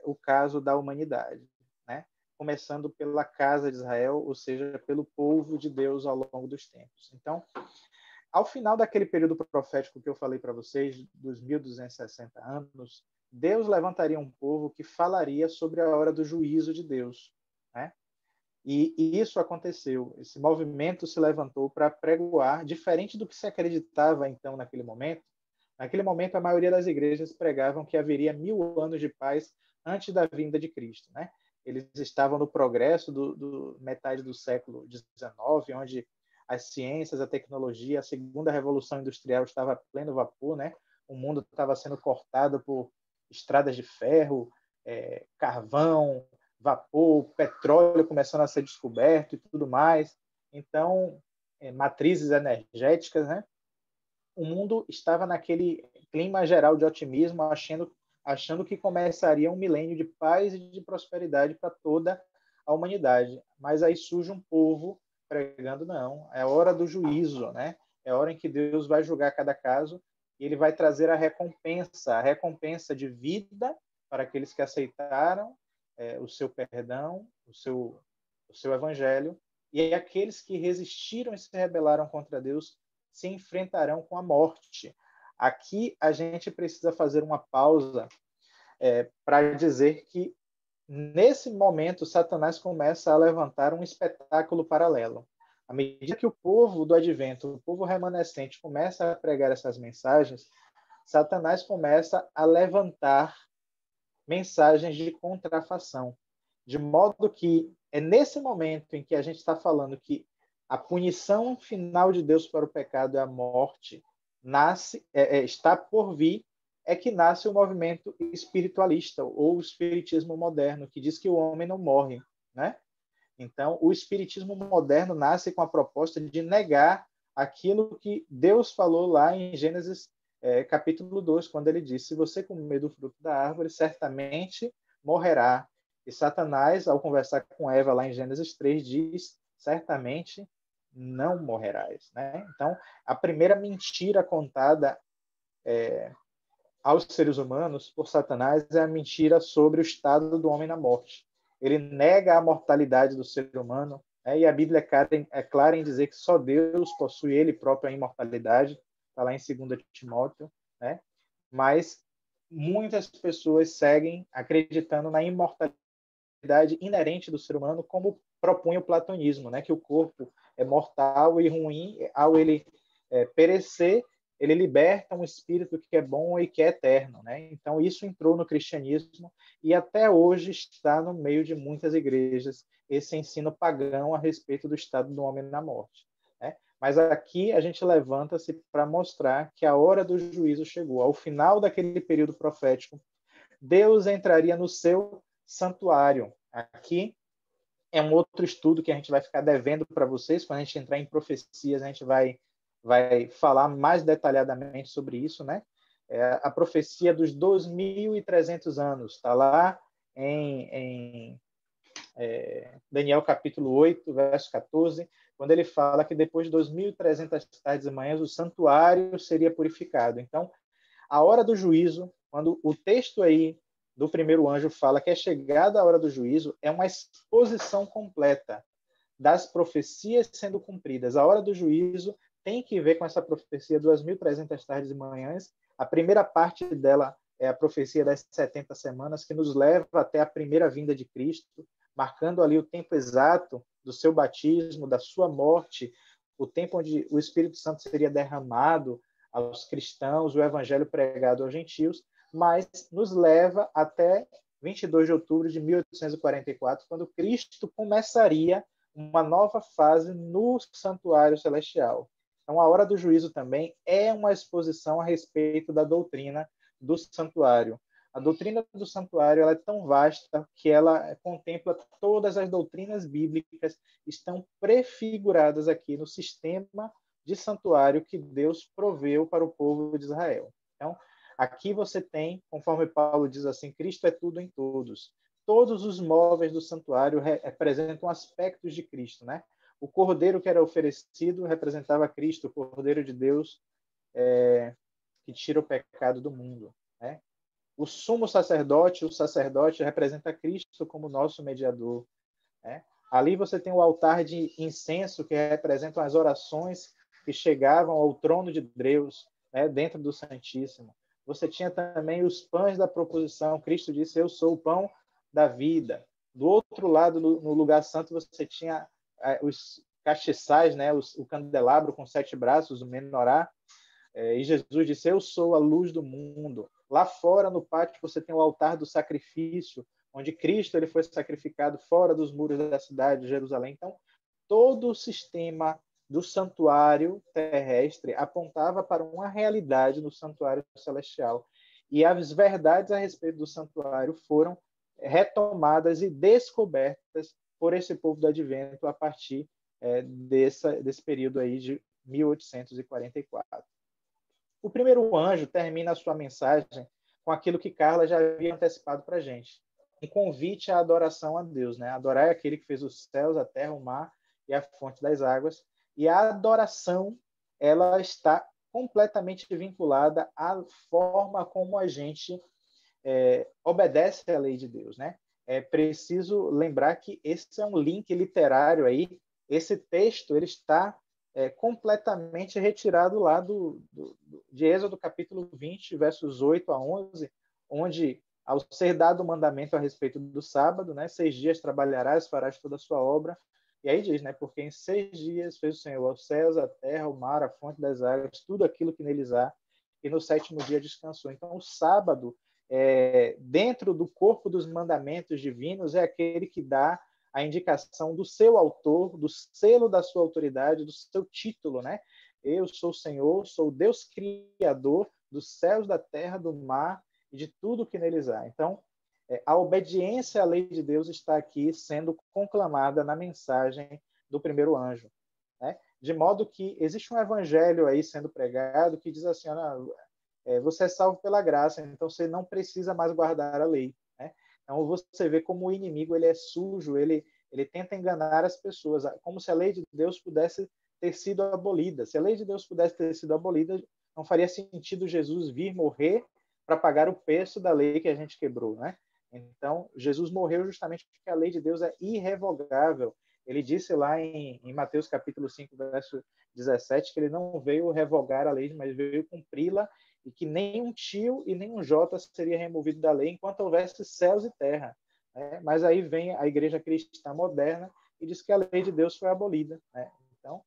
o caso da humanidade, né? Começando pela casa de Israel, ou seja, pelo povo de Deus ao longo dos tempos. Então, ao final daquele período profético que eu falei para vocês, dos 1260 anos, Deus levantaria um povo que falaria sobre a hora do juízo de Deus, né? E isso aconteceu. Esse movimento se levantou para pregoar, diferente do que se acreditava então naquele momento. Naquele momento, a maioria das igrejas pregavam que haveria 1000 anos de paz antes da vinda de Cristo, né? Eles estavam no progresso do metade do século XIX, onde as ciências, a tecnologia, a segunda revolução industrial estava a pleno vapor, né? O mundo estava sendo cortado por estradas de ferro, carvão, vapor, petróleo começando a ser descoberto e tudo mais. Então, matrizes energéticas, né? O mundo estava naquele clima geral de otimismo, achando que começaria um milênio de paz e de prosperidade para toda a humanidade. Mas aí surge um povo pregando, não, é hora do juízo, né? É hora em que Deus vai julgar cada caso e ele vai trazer a recompensa de vida para aqueles que aceitaram o seu perdão, o seu evangelho, e aqueles que resistiram e se rebelaram contra Deus se enfrentarão com a morte. Aqui a gente precisa fazer uma pausa para dizer que nesse momento Satanás começa a levantar um espetáculo paralelo. À medida que o povo do advento, o povo remanescente, começa a pregar essas mensagens, Satanás começa a levantar mensagens de contrafação, de modo que é nesse momento em que a gente está falando que a punição final de Deus para o pecado é a morte, está por vir, é que nasce o movimento espiritualista, ou o espiritismo moderno, que diz que o homem não morre, né? Então, o espiritismo moderno nasce com a proposta de negar aquilo que Deus falou lá em Gênesis capítulo 2, quando ele diz: se você comer do fruto da árvore, certamente morrerá. E Satanás, ao conversar com Eva lá em Gênesis 3, diz: certamente não morrerás. Né? Então, a primeira mentira contada aos seres humanos por Satanás é a mentira sobre o estado do homem na morte. Ele nega a mortalidade do ser humano, né? E a Bíblia é clara em dizer que só Deus possui ele próprio a imortalidade, está lá em 2 Timóteo, né? Mas muitas pessoas seguem acreditando na imortalidade inerente do ser humano, como propunha o platonismo, né? Que o corpo é mortal e ruim, ao ele perecer, ele liberta um espírito que é bom e que é eterno, né? Então isso entrou no cristianismo e até hoje está no meio de muitas igrejas esse ensino pagão a respeito do estado do homem na morte, né? Mas aqui a gente levanta-se para mostrar que a hora do juízo chegou. Ao final daquele período profético, Deus entraria no seu santuário. Aqui é um outro estudo que a gente vai ficar devendo para vocês. Quando a gente entrar em profecias, a gente vai falar mais detalhadamente sobre isso, né? A profecia dos 2.300 anos, está lá em Daniel capítulo 8, verso 14, quando ele fala que depois de 2.300 tardes e manhãs o santuário seria purificado. Então, a hora do juízo, quando o texto aí do primeiro anjo fala que é chegada a hora do juízo, é uma exposição completa das profecias sendo cumpridas. A hora do juízo tem que ver com essa profecia 2.300 tardes e manhãs. A primeira parte dela é a profecia das 70 semanas, que nos leva até a primeira vinda de Cristo, marcando ali o tempo exato do seu batismo, da sua morte, o tempo onde o Espírito Santo seria derramado aos cristãos, o evangelho pregado aos gentios, mas nos leva até 22 de outubro de 1844, quando Cristo começaria uma nova fase no santuário celestial. Então, a hora do juízo também é uma exposição a respeito da doutrina do santuário. A doutrina do santuário ela é tão vasta que ela contempla todas as doutrinas bíblicas, estão prefiguradas aqui no sistema de santuário que Deus proveu para o povo de Israel. Então, aqui você tem, conforme Paulo diz assim, Cristo é tudo em todos. Todos os móveis do santuário representam aspectos de Cristo, né? O cordeiro que era oferecido representava Cristo, o cordeiro de Deus que tira o pecado do mundo, né? O sumo sacerdote, o sacerdote representa Cristo como nosso mediador, né? Ali você tem o altar de incenso que representam as orações que chegavam ao trono de Deus, né, dentro do Santíssimo. Você tinha também os pães da proposição. Cristo disse: eu sou o pão da vida. Do outro lado, no lugar santo, você tinha os castiçais, né, o candelabro com 7 braços, o menorá. E Jesus disse: eu sou a luz do mundo. Lá fora, no pátio, você tem o altar do sacrifício, onde Cristo ele foi sacrificado fora dos muros da cidade de Jerusalém. Então, todo o sistema do santuário terrestre apontava para uma realidade no santuário celestial. E as verdades a respeito do santuário foram retomadas e descobertas por esse povo do Advento a partir desse período aí de 1844. O primeiro anjo termina a sua mensagem com aquilo que Carla já havia antecipado para a gente. Um convite à adoração a Deus, né? Adorar é aquele que fez os céus, a terra, o mar e a fonte das águas. E a adoração, ela está completamente vinculada à forma como a gente obedece à lei de Deus, né? É preciso lembrar que esse é um link literário aí. Esse texto ele está completamente retirado lá de Êxodo capítulo 20, versos 8 a 11, onde, ao ser dado o mandamento a respeito do sábado, né, 6 dias trabalharás, farás toda a sua obra, e aí diz, né, porque em 6 dias fez o Senhor os céus, a terra, o mar, a fonte das águas, tudo aquilo que neles há, e no 7º dia descansou. Então, o sábado, dentro do corpo dos mandamentos divinos, é aquele que dá a indicação do seu autor, do selo da sua autoridade, do seu título, né? Eu sou o Senhor, sou o Deus Criador dos céus, da terra, do mar e de tudo que neles há. Então, a obediência à lei de Deus está aqui sendo conclamada na mensagem do primeiro anjo, né? De modo que existe um evangelho aí sendo pregado que diz assim, você é salvo pela graça, então você não precisa mais guardar a lei, né? Então você vê como o inimigo ele é sujo, ele tenta enganar as pessoas, como se a lei de Deus pudesse ter sido abolida. Se a lei de Deus pudesse ter sido abolida, não faria sentido Jesus vir morrer para pagar o preço da lei que a gente quebrou, né? Então, Jesus morreu justamente porque a lei de Deus é irrevogável. Ele disse lá em Mateus capítulo 5, verso 17, que ele não veio revogar a lei, mas veio cumpri-la, e que nem um tio e nem um jota seria removido da lei enquanto houvesse céus e terra, né? Mas aí vem a igreja cristã moderna e diz que a lei de Deus foi abolida, né? Então,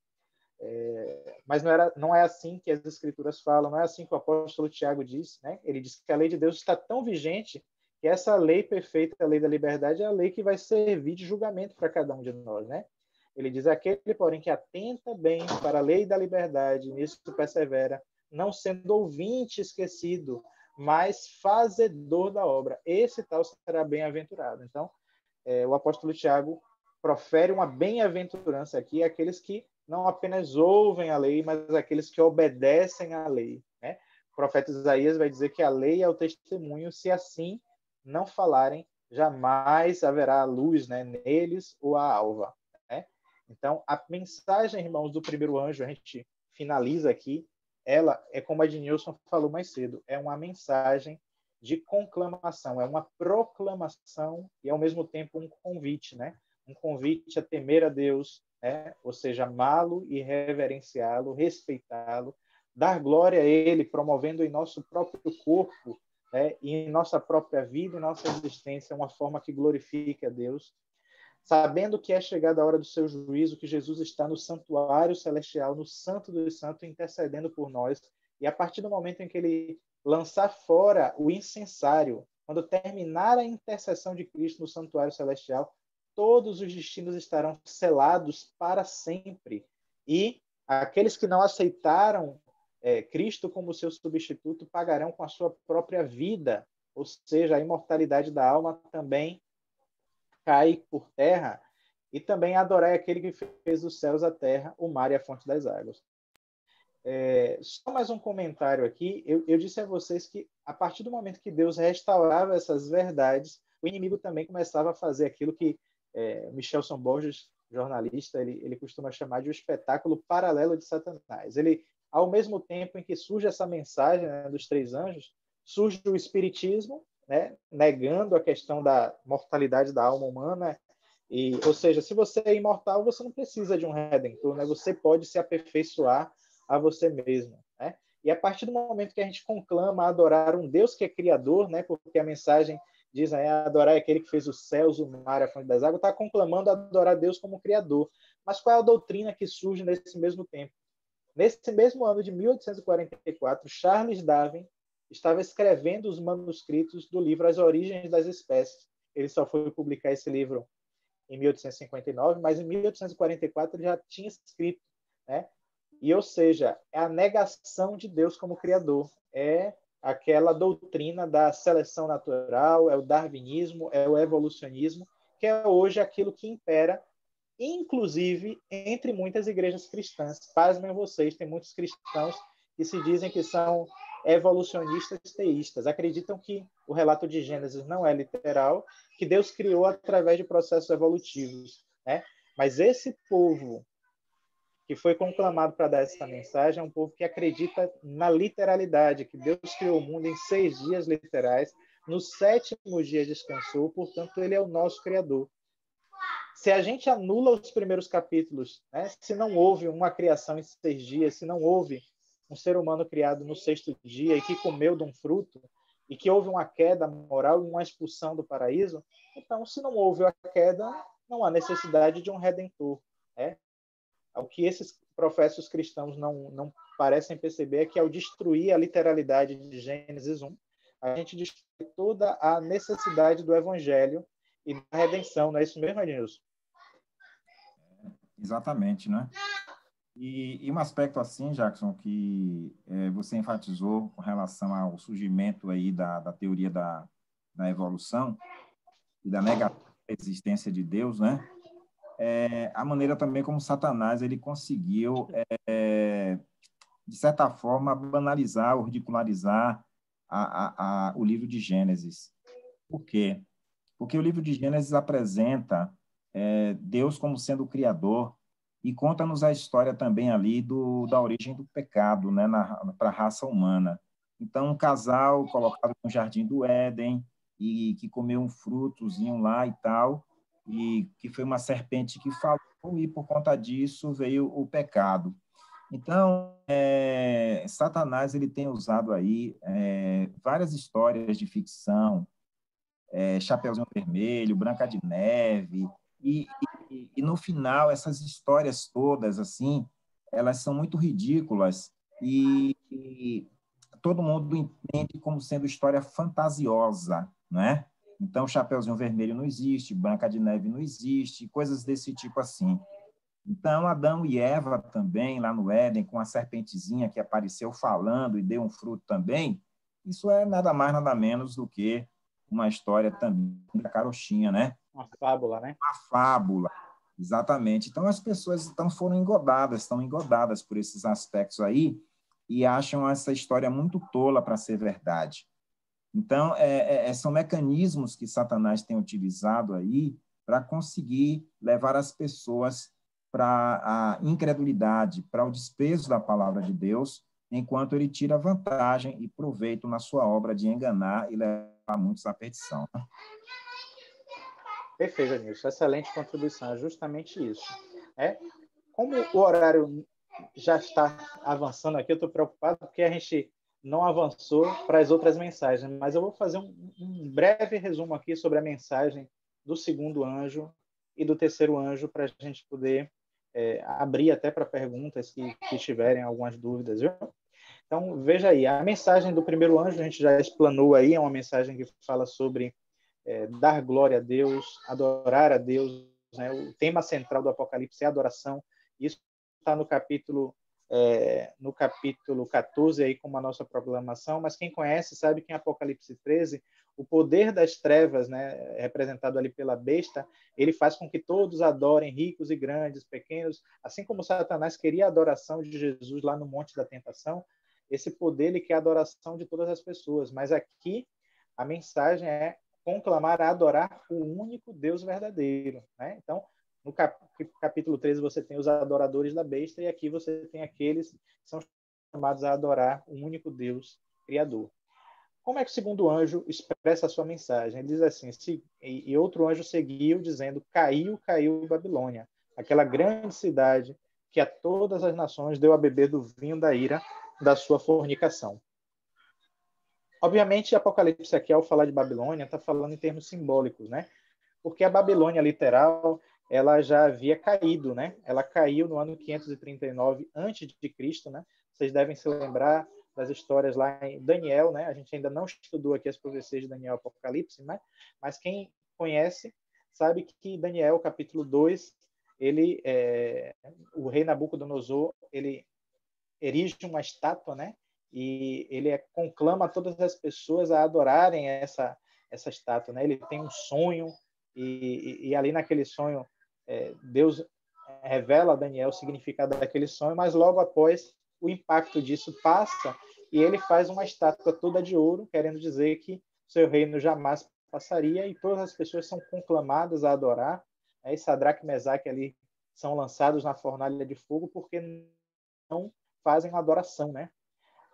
mas não é assim que as escrituras falam, não é assim que o apóstolo Tiago diz, né? Ele diz que a lei de Deus está tão vigente que essa lei perfeita, a lei da liberdade, é a lei que vai servir de julgamento para cada um de nós, né? Ele diz: aquele, porém, que atenta bem para a lei da liberdade, nisso persevera, não sendo ouvinte esquecido, mas fazedor da obra. Esse tal será bem-aventurado. Então, o apóstolo Tiago profere uma bem-aventurança aqui àqueles que não apenas ouvem a lei, mas aqueles que obedecem à lei, né? O profeta Isaías vai dizer que a lei é o testemunho, se assim não falarem, jamais haverá luz, né, neles ou a alva, né? Então, a mensagem, irmãos, do primeiro anjo, a gente finaliza aqui, ela é como a Ednilson falou mais cedo, é uma mensagem de conclamação, é uma proclamação e, ao mesmo tempo, um convite, né? Um convite a temer a Deus, né? Ou seja, amá-lo e reverenciá-lo, respeitá-lo, dar glória a Ele, promovendo em nosso próprio corpo, né? E em nossa própria vida, em nossa existência, uma forma que glorifique a Deus, sabendo que é chegada a hora do seu juízo, que Jesus está no santuário celestial, no Santo dos Santos, intercedendo por nós, e a partir do momento em que ele lançar fora o incensário, quando terminar a intercessão de Cristo no santuário celestial, todos os destinos estarão selados para sempre. E aqueles que não aceitaram Cristo como seu substituto pagarão com a sua própria vida, ou seja, a imortalidade da alma também cai por terra, e também adorar aquele que fez os céus, a terra, o mar e a fonte das águas. Só mais um comentário aqui. Eu disse a vocês que, a partir do momento que Deus restaurava essas verdades, o inimigo também começava a fazer aquilo que Michelson Borges, jornalista, ele costuma chamar de o espetáculo paralelo de Satanás. Ele, ao mesmo tempo em que surge essa mensagem, né, dos três anjos, surge o espiritismo, né, negando a questão da mortalidade da alma humana. Ou seja, se você é imortal, você não precisa de um redentor, né? Você pode se aperfeiçoar a você mesmo, né? E a partir do momento que a gente conclama a adorar um Deus que é criador, né? Porque a mensagem diz adorar aquele que fez os céus, o mar e a fonte das águas, está conclamando a adorar Deus como criador. Mas qual é a doutrina que surge nesse mesmo tempo? Nesse mesmo ano de 1844, Charles Darwin estava escrevendo os manuscritos do livro As Origens das Espécies. Ele só foi publicar esse livro em 1859, mas em 1844 ele já tinha escrito, né? E, ou seja, é a negação de Deus como criador, é aquela doutrina da seleção natural, é o darwinismo, é o evolucionismo, que é hoje aquilo que impera, inclusive entre muitas igrejas cristãs. Pasmem vocês, tem muitos cristãos que se dizem que são evolucionistas teístas, acreditam que o relato de Gênesis não é literal, que Deus criou através de processos evolutivos, né? Mas esse povo que foi conclamado para dar essa mensagem é um povo que acredita na literalidade, que Deus criou o mundo em 6 dias literais, no 7º dia descansou, portanto, ele é o nosso Criador. Se a gente anula os primeiros capítulos, né, se não houve uma criação em 6 dias, se não houve um ser humano criado no 6º dia e que comeu de um fruto, e que houve uma queda moral e uma expulsão do paraíso, então, se não houve a queda, não há necessidade de um redentor, né? O que esses professos cristãos não parecem perceber é que, ao destruir a literalidade de Gênesis 1, a gente destrói toda a necessidade do evangelho e da redenção. Não é isso mesmo, Ednilson? Exatamente, né? E um aspecto assim, Jackson, que você enfatizou com relação ao surgimento aí da teoria da evolução e da negação da existência de Deus, né? A maneira também como Satanás ele conseguiu de certa forma, banalizar ou ridicularizar o livro de Gênesis. Por quê? Porque o livro de Gênesis apresenta Deus como sendo o Criador e conta-nos a história também ali da origem do pecado, né, para a raça humana. Então, um casal colocado no jardim do Éden e que comeu um frutozinho lá e tal, e que foi uma serpente que falou, e por conta disso veio o pecado. Então, Satanás ele tem usado aí várias histórias de ficção, Chapeuzinho Vermelho, Branca de Neve, e no final essas histórias todas assim, elas são muito ridículas e todo mundo entende como sendo história fantasiosa, né? Então, Chapeuzinho Vermelho não existe, Branca de Neve não existe, coisas desse tipo assim. Então, Adão e Eva também, lá no Éden, com a serpentezinha que apareceu falando e deu um fruto também, isso é nada mais, nada menos do que uma história também da carochinha, né? Uma fábula, né? Uma fábula, exatamente. Então, as pessoas estão engodadas por esses aspectos aí e acham essa história muito tola para ser verdade. Então, são mecanismos que Satanás tem utilizado aí para conseguir levar as pessoas para a incredulidade, para o desprezo da palavra de Deus, enquanto ele tira vantagem e proveito na sua obra de enganar e levar muitos à perdição. Perfeito, Nilson. Excelente contribuição. É justamente isso. Como o horário já está avançando aqui, eu estou preocupado porque a gente não avançou para as outras mensagens, mas eu vou fazer um breve resumo aqui sobre a mensagem do segundo anjo e do terceiro anjo para a gente poder abrir até para perguntas que tiverem algumas dúvidas, viu? Então, veja aí, a mensagem do primeiro anjo a gente já explanou aí, é uma mensagem que fala sobre dar glória a Deus, adorar a Deus, né? O tema central do Apocalipse é a adoração. Isso está no capítulo 14 aí como a nossa proclamação, mas quem conhece sabe que em Apocalipse 13 o poder das trevas, né, representado ali pela besta, ele faz com que todos adorem, ricos e grandes, pequenos, assim como Satanás queria a adoração de Jesus lá no Monte da Tentação, esse poder ele quer a adoração de todas as pessoas, mas aqui a mensagem é conclamar a adorar o único Deus verdadeiro, né? Então, no capítulo 13 você tem os adoradores da besta e aqui você tem aqueles que são chamados a adorar o único Deus criador. Como é que o segundo anjo expressa a sua mensagem? Ele diz assim, e outro anjo seguiu dizendo, caiu Babilônia, aquela grande cidade que a todas as nações deu a beber do vinho da ira da sua fornicação. Obviamente, Apocalipse aqui, ao falar de Babilônia, está falando em termos simbólicos, né? Porque a Babilônia literal, ela já havia caído, né? Ela caiu no ano 539 a.C., né? Vocês devem se lembrar das histórias lá em Daniel, né? A gente ainda não estudou aqui as profecias de Daniel e Apocalipse, né? Mas quem conhece sabe que Daniel, capítulo 2, o rei Nabucodonosor, ele erige uma estátua, né? E ele conclama todas as pessoas a adorarem essa estátua, né? Ele tem um sonho e ali naquele sonho Deus revela a Daniel o significado daquele sonho, mas logo após o impacto disso passa e ele faz uma estátua toda de ouro, querendo dizer que seu reino jamais passaria e todas as pessoas são conclamadas a adorar. E Sadraque e Mesaque ali são lançados na fornalha de fogo porque não fazem uma adoração, né?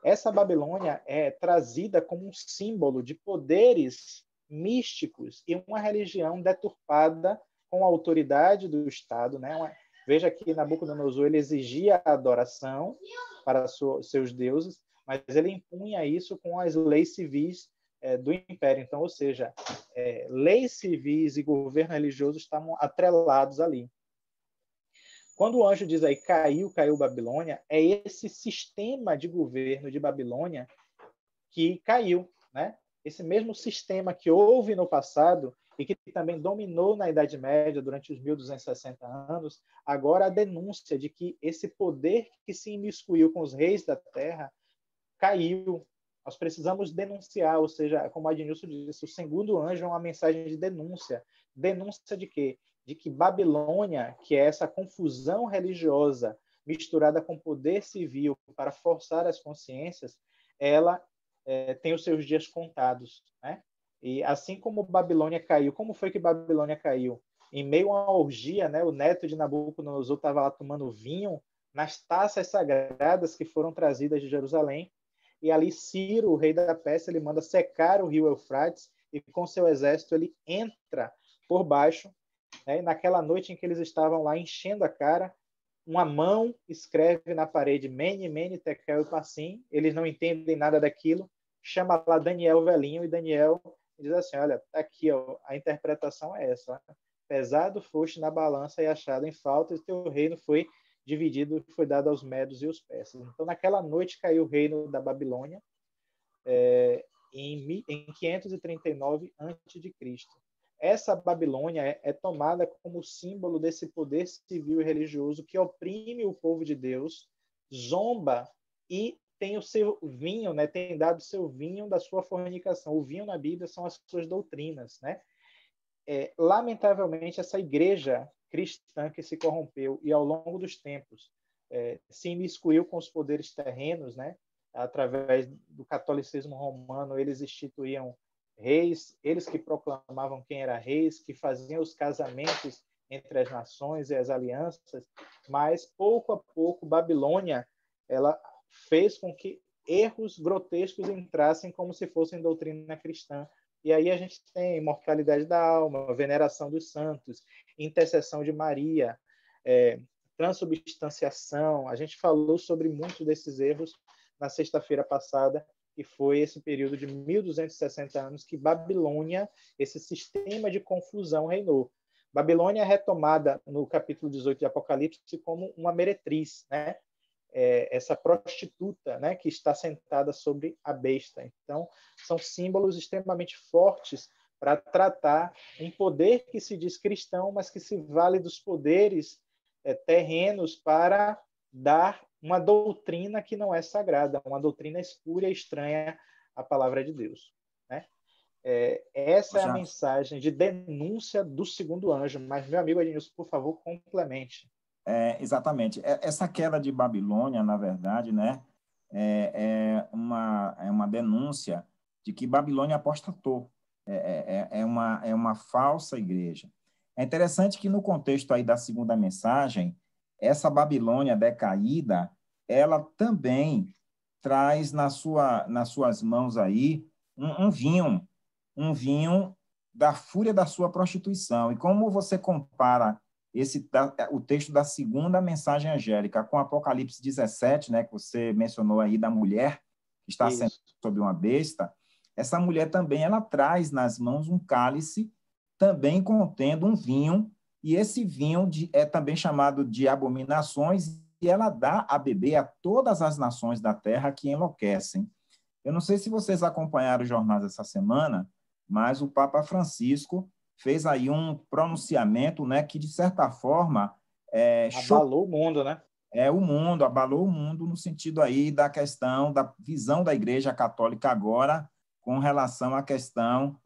Essa Babilônia é trazida como um símbolo de poderes místicos e uma religião deturpada com a autoridade do Estado, né? Veja que Nabucodonosor ele exigia a adoração para seus deuses, mas ele impunha isso com as leis civis do Império. Então, ou seja, leis civis e governo religioso estavam atrelados ali. Quando o anjo diz aí, caiu Babilônia, é esse sistema de governo de Babilônia que caiu, né? Esse mesmo sistema que houve no passado e que também dominou na Idade Média durante os 1260 anos, agora a denúncia de que esse poder que se imiscuiu com os reis da terra caiu. Nós precisamos denunciar, ou seja, como a Adnilson disse, o segundo anjo é uma mensagem de denúncia. Denúncia de quê? De que Babilônia, que é essa confusão religiosa misturada com poder civil para forçar as consciências, ela tem os seus dias contados, né? E assim como Babilônia caiu, como foi que Babilônia caiu? Em meio a uma orgia, né? O neto de Nabucodonosor estava lá tomando vinho nas taças sagradas que foram trazidas de Jerusalém, e ali Ciro, o rei da Pérsia, ele manda secar o rio Eufrates, e com seu exército ele entra por baixo, né? E naquela noite em que eles estavam lá enchendo a cara, uma mão escreve na parede Mene, Mene, Tekel e Parsim, eles não entendem nada daquilo, chama lá Daniel velhinho, e Daniel diz assim, olha, tá aqui, ó, a interpretação é essa, né? Pesado foste na balança e achado em falta, e teu reino foi dividido, foi dado aos medos e os persas. Então, naquela noite caiu o reino da Babilônia, em 539 a.C. Essa Babilônia é tomada como símbolo desse poder civil e religioso que oprime o povo de Deus, zomba e tem o seu vinho, né? Tem dado o seu vinho da sua fornicação. O vinho na Bíblia são as suas doutrinas, né? Lamentavelmente, essa igreja cristã que se corrompeu e, ao longo dos tempos, se imiscuiu com os poderes terrenos, né? Através do catolicismo romano, eles instituíam reis, eles que proclamavam quem era reis, que faziam os casamentos entre as nações e as alianças, mas, pouco a pouco, Babilônia ela fez com que erros grotescos entrassem como se fossem doutrina cristã. E aí a gente tem imortalidade da alma, veneração dos santos, intercessão de Maria, transubstanciação. A gente falou sobre muitos desses erros na sexta-feira passada, que foi esse período de 1260 anos que Babilônia, esse sistema de confusão, reinou. Babilônia é retomada no capítulo 18 de Apocalipse como uma meretriz, né? Essa prostituta, né, que está sentada sobre a besta. Então, são símbolos extremamente fortes para tratar um poder que se diz cristão, mas que se vale dos poderes terrenos para dar uma doutrina que não é sagrada, uma doutrina espúria e estranha à palavra de Deus, né? Essa é a mensagem de denúncia do segundo anjo, mas, meu amigo Ednilson, por favor, complemente. Exatamente. Essa queda de Babilônia, na verdade, né, é uma denúncia de que Babilônia apostatou. É uma falsa igreja. É interessante que, no contexto aí da segunda mensagem, essa Babilônia decaída, ela também traz nas suas mãos aí um vinho da fúria da sua prostituição. E como você compara o texto da segunda mensagem angélica com Apocalipse 17, né, que você mencionou aí da mulher que está sentada sobre uma besta, essa mulher também ela traz nas mãos um cálice também contendo um vinho, e esse vinho é também chamado de abominações, e ela dá a beber a todas as nações da terra que enlouquecem. Eu não sei se vocês acompanharam os jornais essa semana, mas o Papa Francisco fez aí um pronunciamento, né, que, de certa forma... abalou o mundo, né? Abalou o mundo no sentido aí da questão da visão da Igreja Católica agora com relação à questão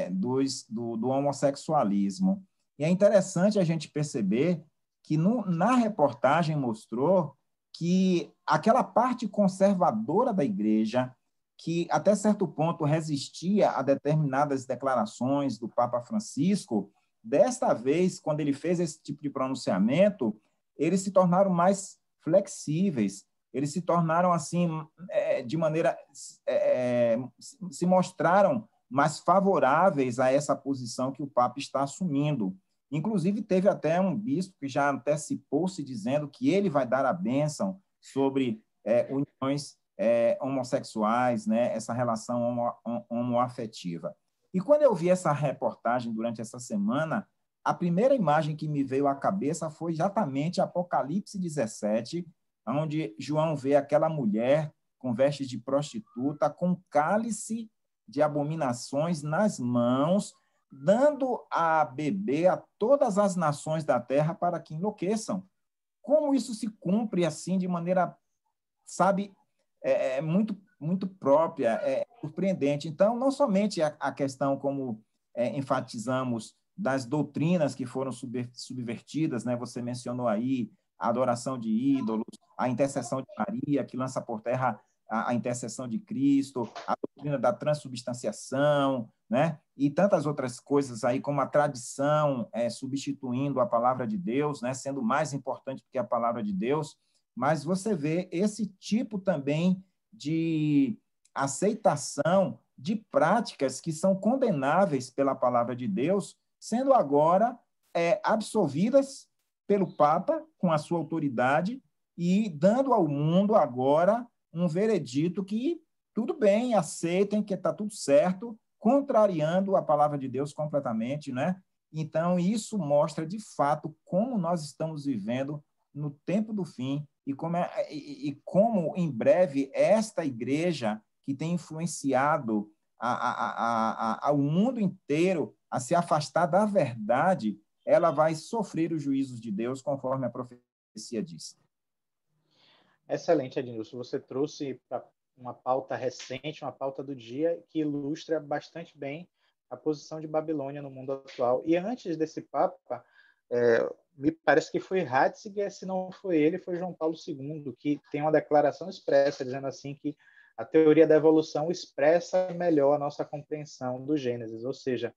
do homossexualismo. E é interessante a gente perceber que na reportagem mostrou que aquela parte conservadora da Igreja, que até certo ponto resistia a determinadas declarações do Papa Francisco, desta vez, quando ele fez esse tipo de pronunciamento, eles se tornaram mais flexíveis, eles se tornaram, assim, de maneira... se mostraram mais favoráveis a essa posição que o Papa está assumindo. Inclusive, teve até um bispo que já antecipou-se dizendo que ele vai dar a bênção sobre uniões homossexuais, né, essa relação homoafetiva. E quando eu vi essa reportagem durante essa semana, a primeira imagem que me veio à cabeça foi exatamente Apocalipse 17, onde João vê aquela mulher com vestes de prostituta, com cálice de abominações nas mãos, dando a beber a todas as nações da terra para que enlouqueçam. Como isso se cumpre assim de maneira, sabe, muito, muito própria, surpreendente. Então, não somente a questão, como enfatizamos, das doutrinas que foram subvertidas, né? Você mencionou aí a adoração de ídolos, a intercessão de Maria, que lança por terra a intercessão de Cristo, a doutrina da transubstanciação, né? E tantas outras coisas aí, como a tradição substituindo a palavra de Deus, né? Sendo mais importante do que a palavra de Deus. Mas você vê esse tipo também de aceitação de práticas que são condenáveis pela palavra de Deus, sendo agora absolvidas pelo Papa, com a sua autoridade, e dando ao mundo agora um veredito que tudo bem, aceitem que está tudo certo, contrariando a palavra de Deus completamente, né? Então, isso mostra, de fato, como nós estamos vivendo no tempo do fim e como em breve, esta igreja que tem influenciado ao mundo inteiro a se afastar da verdade, ela vai sofrer os juízos de Deus, conforme a profecia diz. Excelente, Ednilson. Você trouxe uma pauta recente, uma pauta do dia, que ilustra bastante bem a posição de Babilônia no mundo atual. E antes desse Papa, me parece que foi Ratzinger, se não foi ele, foi João Paulo II, que tem uma declaração expressa, dizendo assim que a teoria da evolução expressa melhor a nossa compreensão do Gênesis, ou seja,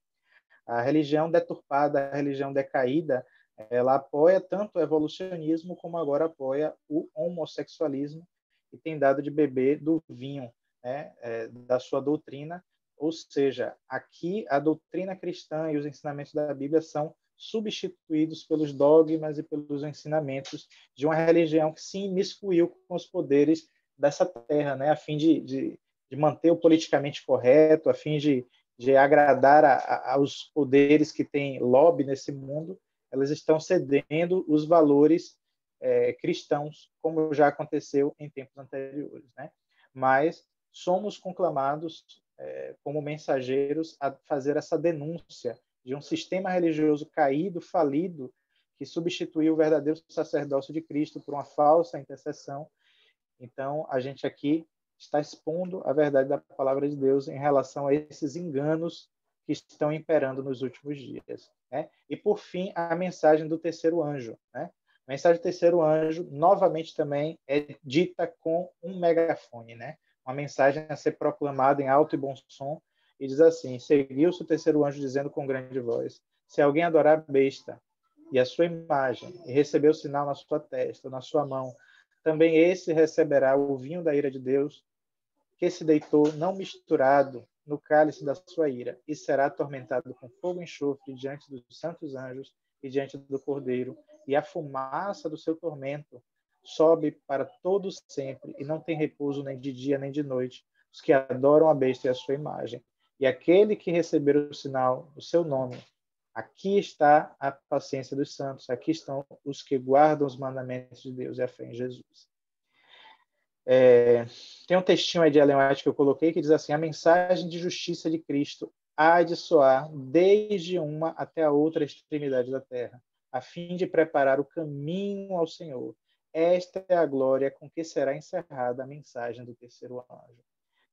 a religião deturpada, a religião decaída, ela apoia tanto o evolucionismo como agora apoia o homossexualismo e tem dado de beber do vinho, né, da sua doutrina. Ou seja, aqui a doutrina cristã e os ensinamentos da Bíblia são substituídos pelos dogmas e pelos ensinamentos de uma religião que se imiscuiu com os poderes dessa terra, né, a fim de manter o politicamente correto, a fim de agradar aos poderes que têm lobby nesse mundo. Elas estão cedendo os valores cristãos, como já aconteceu em tempos anteriores, né? Mas somos conclamados como mensageiros a fazer essa denúncia de um sistema religioso caído, falido, que substituiu o verdadeiro sacerdócio de Cristo por uma falsa intercessão. Então, a gente aqui está expondo a verdade da palavra de Deus em relação a esses enganos que estão imperando nos últimos dias, né? E, por fim, a mensagem do terceiro anjo, né? A mensagem do terceiro anjo, novamente, também é dita com um megafone, né? Uma mensagem a ser proclamada em alto e bom som, e diz assim: seguiu-se o terceiro anjo dizendo com grande voz: se alguém adorar a besta e a sua imagem, e receber o sinal na sua testa ou na sua mão, também esse receberá o vinho da ira de Deus, que se deitou não misturado no cálice da sua ira, e será atormentado com fogo e enxofre diante dos santos anjos e diante do Cordeiro, e a fumaça do seu tormento sobe para todos sempre, e não tem repouso nem de dia nem de noite, os que adoram a besta e a sua imagem. E aquele que receber o sinal do seu nome, aqui está a paciência dos santos, aqui estão os que guardam os mandamentos de Deus e a fé em Jesus. Tem um textinho aí de Ellen White que eu coloquei que diz assim: a mensagem de justiça de Cristo há de soar desde uma até a outra extremidade da terra, a fim de preparar o caminho ao Senhor. Esta é a glória com que será encerrada a mensagem do terceiro anjo.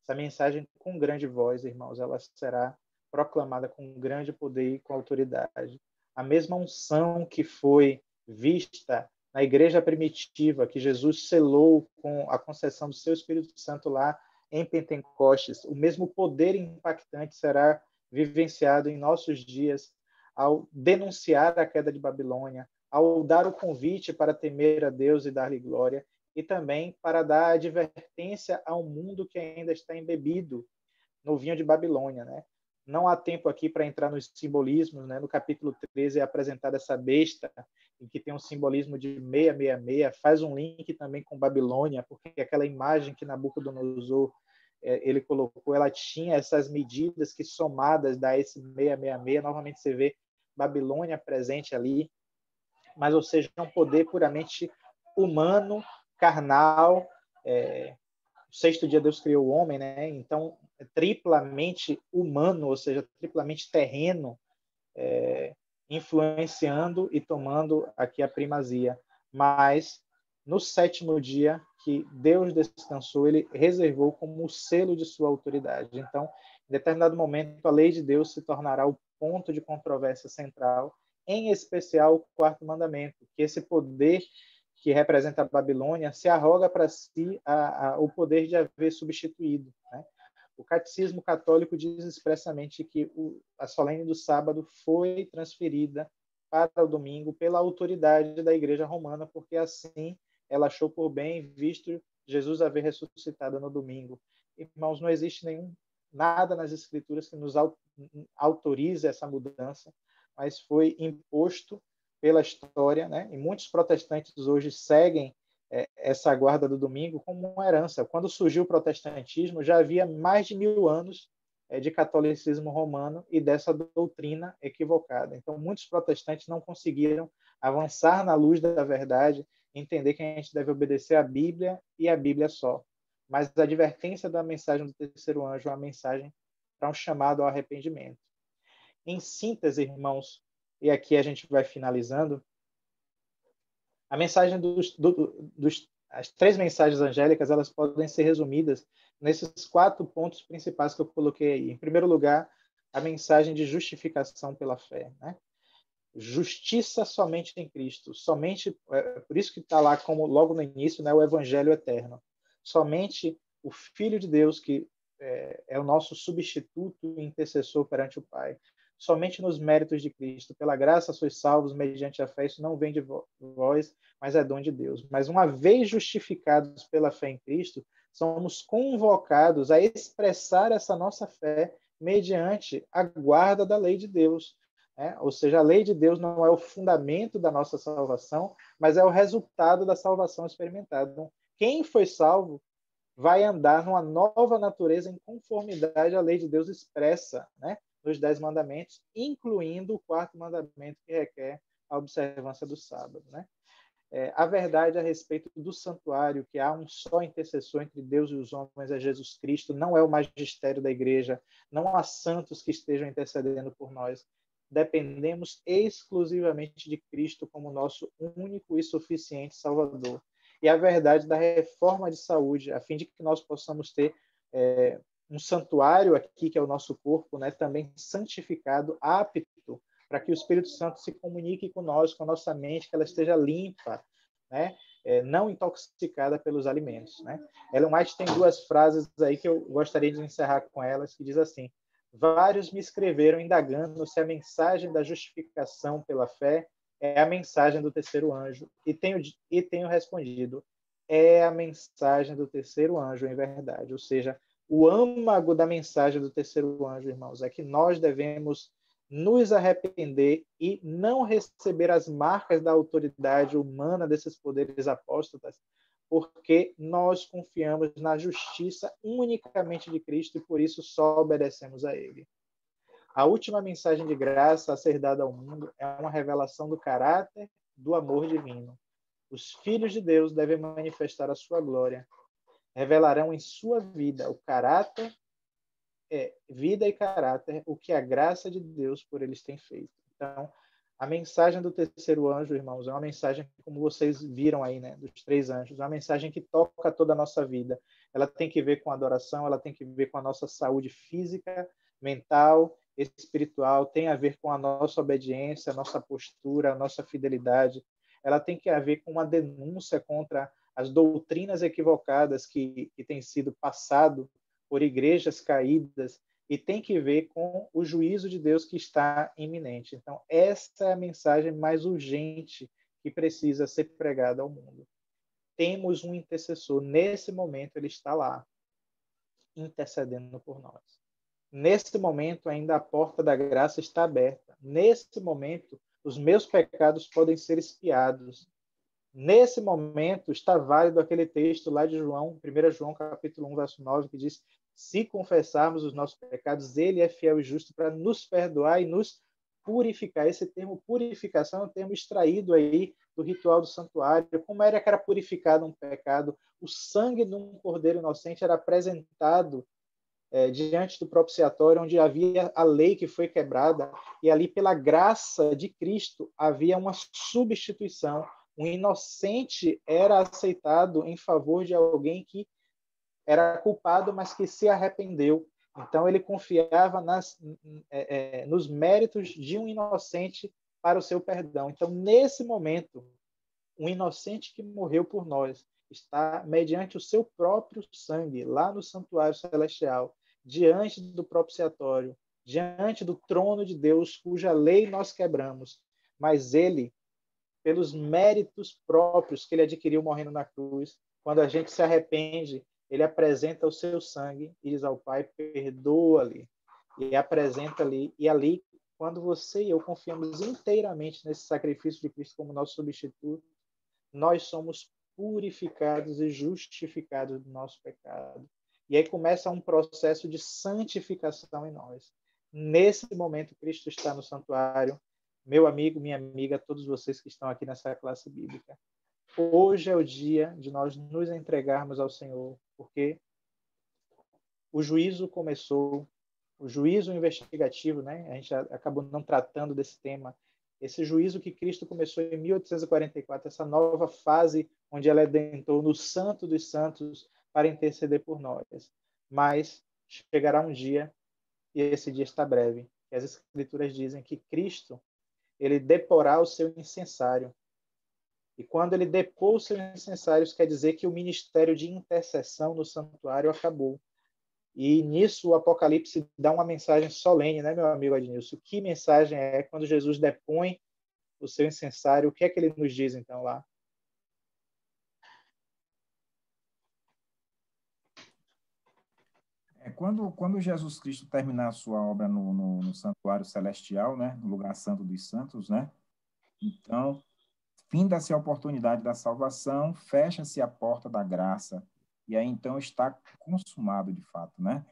Essa mensagem, com grande voz, irmãos, ela será proclamada com grande poder e com autoridade. A mesma unção que foi vista na igreja primitiva, que Jesus selou com a concessão do seu Espírito Santo lá em Pentecostes, o mesmo poder impactante será vivenciado em nossos dias ao denunciar a queda de Babilônia, ao dar o convite para temer a Deus e dar-lhe glória, e também para dar advertência ao mundo que ainda está embebido no vinho de Babilônia, né? Não há tempo aqui para entrar nos simbolismos, né? No capítulo 13 é apresentada essa besta, em que tem um simbolismo de 666, faz um link também com Babilônia, porque aquela imagem que Nabucodonosor ele colocou, ela tinha essas medidas que somadas dá esse 666, novamente você vê Babilônia presente ali, mas ou seja, um poder puramente humano, carnal. O sexto dia Deus criou o homem, né? Então triplamente humano, ou seja, triplamente terreno, influenciando e tomando aqui a primazia. Mas no sétimo dia que Deus descansou, ele reservou como o selo de sua autoridade. Então, em determinado momento, a lei de Deus se tornará o ponto de controvérsia central, em especial o quarto mandamento, que esse poder que representa a Babilônia, se arroga para si o poder de haver substituído, né? O catecismo católico diz expressamente que a solene do sábado foi transferida para o domingo pela autoridade da Igreja Romana, porque assim ela achou por bem, visto Jesus haver ressuscitado no domingo. Irmãos, não existe nada nas Escrituras que nos autorize essa mudança, mas foi imposto pela história, né? E muitos protestantes hoje seguem essa guarda do domingo como uma herança. Quando surgiu o protestantismo, já havia mais de 1000 anos de catolicismo romano e dessa doutrina equivocada. Então, muitos protestantes não conseguiram avançar na luz da verdade, entender que a gente deve obedecer à Bíblia e à Bíblia só. Mas a advertência da mensagem do terceiro anjo é uma mensagem para um chamado ao arrependimento. Em síntese, irmãos, e aqui a gente vai finalizando, a mensagem as 3 mensagens angélicas, elas podem ser resumidas nesses 4 pontos principais que eu coloquei aí. Em primeiro lugar, a mensagem de justificação pela fé, né? Justiça somente em Cristo, por isso que está lá como logo no início, né, o Evangelho eterno. Somente o Filho de Deus, que é o nosso substituto e intercessor perante o Pai. Somente nos méritos de Cristo, pela graça sois salvos mediante a fé, isso não vem de vós, mas é dom de Deus. Mas uma vez justificados pela fé em Cristo, somos convocados a expressar essa nossa fé mediante a guarda da lei de Deus. Ou seja, a lei de Deus não é o fundamento da nossa salvação, mas é o resultado da salvação experimentada. Então, quem foi salvo vai andar numa nova natureza em conformidade à lei de Deus expressa, né, nos 10 mandamentos, incluindo o 4º mandamento, que requer a observância do sábado, né? A verdade a respeito do santuário, que há um só intercessor entre Deus e os homens, é Jesus Cristo, não é o magistério da igreja, não há santos que estejam intercedendo por nós. Dependemos exclusivamente de Cristo como nosso único e suficiente Salvador. E a verdade da reforma de saúde, a fim de que nós possamos ter um santuário aqui, que é o nosso corpo, né, também santificado, apto, para que o Espírito Santo se comunique com nós, com a nossa mente, que ela esteja limpa, né, não intoxicada pelos alimentos, né? Ellen White tem 2 frases aí que eu gostaria de encerrar com elas, que diz assim: vários me escreveram indagando se a mensagem da justificação pela fé é a mensagem do terceiro anjo, e tenho respondido: é a mensagem do terceiro anjo em verdade. Ou seja, o âmago da mensagem do terceiro anjo, irmãos, é que nós devemos nos arrepender e não receber as marcas da autoridade humana desses poderes apóstatas, porque nós confiamos na justiça unicamente de Cristo e por isso só obedecemos a Ele. A última mensagem de graça a ser dada ao mundo é uma revelação do caráter do amor divino. Os filhos de Deus devem manifestar a sua glória. Revelarão em sua vida o caráter, vida e caráter, o que a graça de Deus por eles tem feito. Então, a mensagem do terceiro anjo, irmãos, é uma mensagem, como vocês viram aí, né, dos 3 anjos, é uma mensagem que toca toda a nossa vida. Ela tem que ver com a adoração, ela tem que ver com a nossa saúde física, mental, espiritual, tem a ver com a nossa obediência, a nossa postura, a nossa fidelidade. Ela tem que ver com uma denúncia contra as doutrinas equivocadas que têm sido passado por igrejas caídas, e tem que ver com o juízo de Deus que está iminente. Então, essa é a mensagem mais urgente que precisa ser pregada ao mundo. Temos um intercessor. Nesse momento, ele está lá, intercedendo por nós. Nesse momento, ainda a porta da graça está aberta. Nesse momento, os meus pecados podem ser expiados. Nesse momento, está válido aquele texto lá de João, 1 João, capítulo 1, verso 9, que diz: se confessarmos os nossos pecados, ele é fiel e justo para nos perdoar e nos purificar. Esse termo purificação é um termo extraído aí do ritual do santuário. Como era que era purificado um pecado? O sangue de um cordeiro inocente era apresentado diante do propiciatório, onde havia a lei que foi quebrada, e ali, pela graça de Cristo, havia uma substituição. Um inocente era aceitado em favor de alguém que era culpado, mas que se arrependeu. Então, ele confiava nos méritos de um inocente para o seu perdão. Então, nesse momento, um inocente que morreu por nós, está mediante o seu próprio sangue, lá no santuário celestial, diante do propiciatório, diante do trono de Deus, cuja lei nós quebramos. Mas ele, pelos méritos próprios que ele adquiriu morrendo na cruz, quando a gente se arrepende, ele apresenta o seu sangue e diz ao Pai, perdoa-lhe. E apresenta ali, e ali, quando você e eu confiamos inteiramente nesse sacrifício de Cristo como nosso substituto, nós somos purificados e justificados do nosso pecado. E aí começa um processo de santificação em nós. Nesse momento, Cristo está no santuário. Meu amigo, minha amiga, todos vocês que estão aqui nessa classe bíblica. Hoje é o dia de nós nos entregarmos ao Senhor, porque o juízo começou, o juízo investigativo, né? A gente acabou não tratando desse tema. Esse juízo que Cristo começou em 1844, essa nova fase onde ele adentrou no Santo dos Santos para interceder por nós. Mas chegará um dia, e esse dia está breve, que as Escrituras dizem que Cristo, ele deporá o seu incensário. E quando ele depor os seus incensários, quer dizer que o ministério de intercessão no santuário acabou. E nisso o Apocalipse dá uma mensagem solene, né, meu amigo Adnilson? Que mensagem é quando Jesus depõe o seu incensário? O que é que ele nos diz, então, lá? Quando Jesus Cristo terminar a sua obra no santuário celestial, né, no lugar santo dos santos, né, então, finda-se a oportunidade da salvação, fecha-se a porta da graça, e aí então está consumado de fato, né?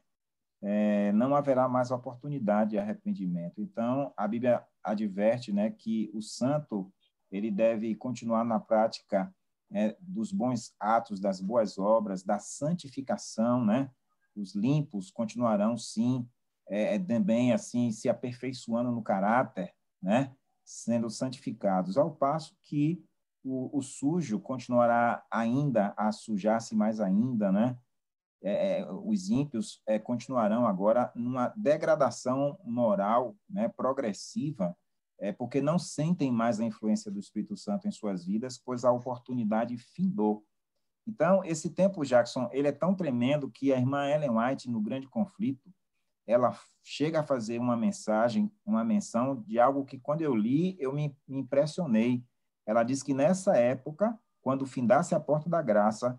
Não haverá mais oportunidade de arrependimento. Então, a Bíblia adverte, né, que o santo ele deve continuar na prática dos bons atos, das boas obras, da santificação, né? Os limpos continuarão, sim, também assim se aperfeiçoando no caráter, né? Sendo santificados, ao passo que o sujo continuará ainda a sujar-se mais ainda, né? Os ímpios continuarão agora numa degradação moral, né, progressiva, porque não sentem mais a influência do Espírito Santo em suas vidas, pois a oportunidade findou. Então, esse tempo, Jackson, ele é tão tremendo que a irmã Ellen White, no Grande Conflito, ela chega a fazer uma menção de algo que, quando eu li, eu me impressionei. Ela diz que nessa época, quando findasse a porta da graça,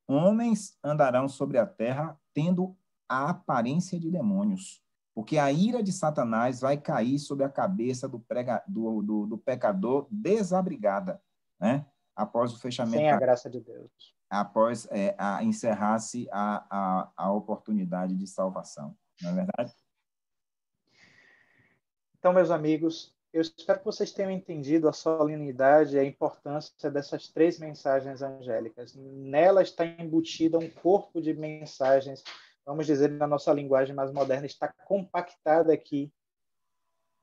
homens andarão sobre a terra tendo a aparência de demônios, porque a ira de Satanás vai cair sobre a cabeça do pecador desabrigada, né? Após o fechamento, sem a graça de Deus. Após encerrar-se a oportunidade de salvação, não é verdade? Então, meus amigos, eu espero que vocês tenham entendido a solenidade e a importância dessas 3 mensagens angélicas. Nela está embutida um corpo de mensagens, vamos dizer na nossa linguagem mais moderna, está compactada aqui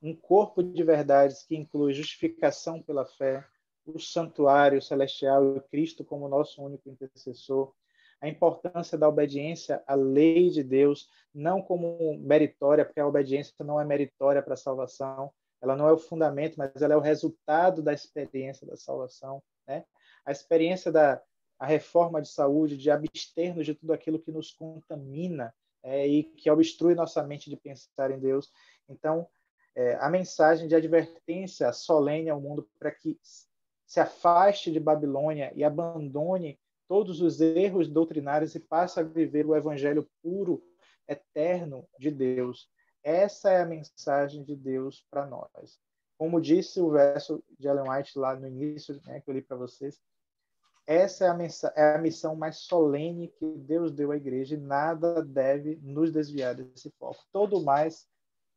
um corpo de verdades que inclui justificação pela fé, o santuário celestial e Cristo como nosso único intercessor, a importância da obediência à lei de Deus, não como meritória, porque a obediência não é meritória para a salvação, ela não é o fundamento, mas ela é o resultado da experiência da salvação, né? A experiência da reforma de saúde, de abster-nos de tudo aquilo que nos contamina e que obstrui nossa mente de pensar em Deus. Então, a mensagem de advertência solene ao mundo para que se afaste de Babilônia e abandone todos os erros doutrinários e passe a viver o evangelho puro, eterno de Deus. Essa é a mensagem de Deus para nós. Como disse o verso de Ellen White lá no início, né, que eu li para vocês, essa é a missão mais solene que Deus deu à igreja e nada deve nos desviar desse foco. Todo mais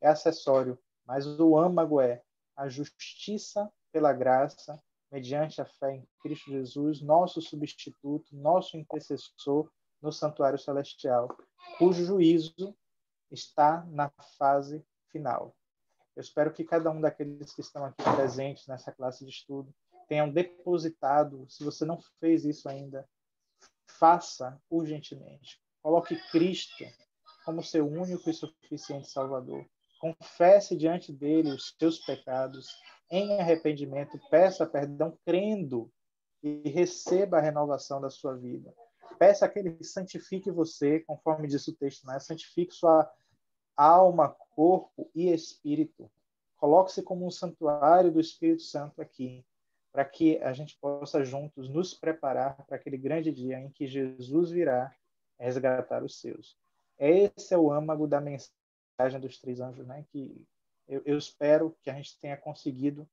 é acessório, mas o âmago é a justiça pela graça, mediante a fé em Cristo Jesus, nosso substituto, nosso intercessor no santuário celestial, cujo juízo está na fase final. Eu espero que cada um daqueles que estão aqui presentes nessa classe de estudo tenham depositado, se você não fez isso ainda, faça urgentemente. Coloque Cristo como seu único e suficiente Salvador. Confesse diante dele os seus pecados em arrependimento, peça perdão crendo e receba a renovação da sua vida. Peça que Ele santifique você, conforme diz o texto, né? Santifique sua alma, corpo e espírito. Coloque-se como um santuário do Espírito Santo aqui, para que a gente possa juntos nos preparar para aquele grande dia em que Jesus virá resgatar os seus. Esse é o âmago da mensagem dos três anjos, né? Que eu espero que a gente tenha conseguido,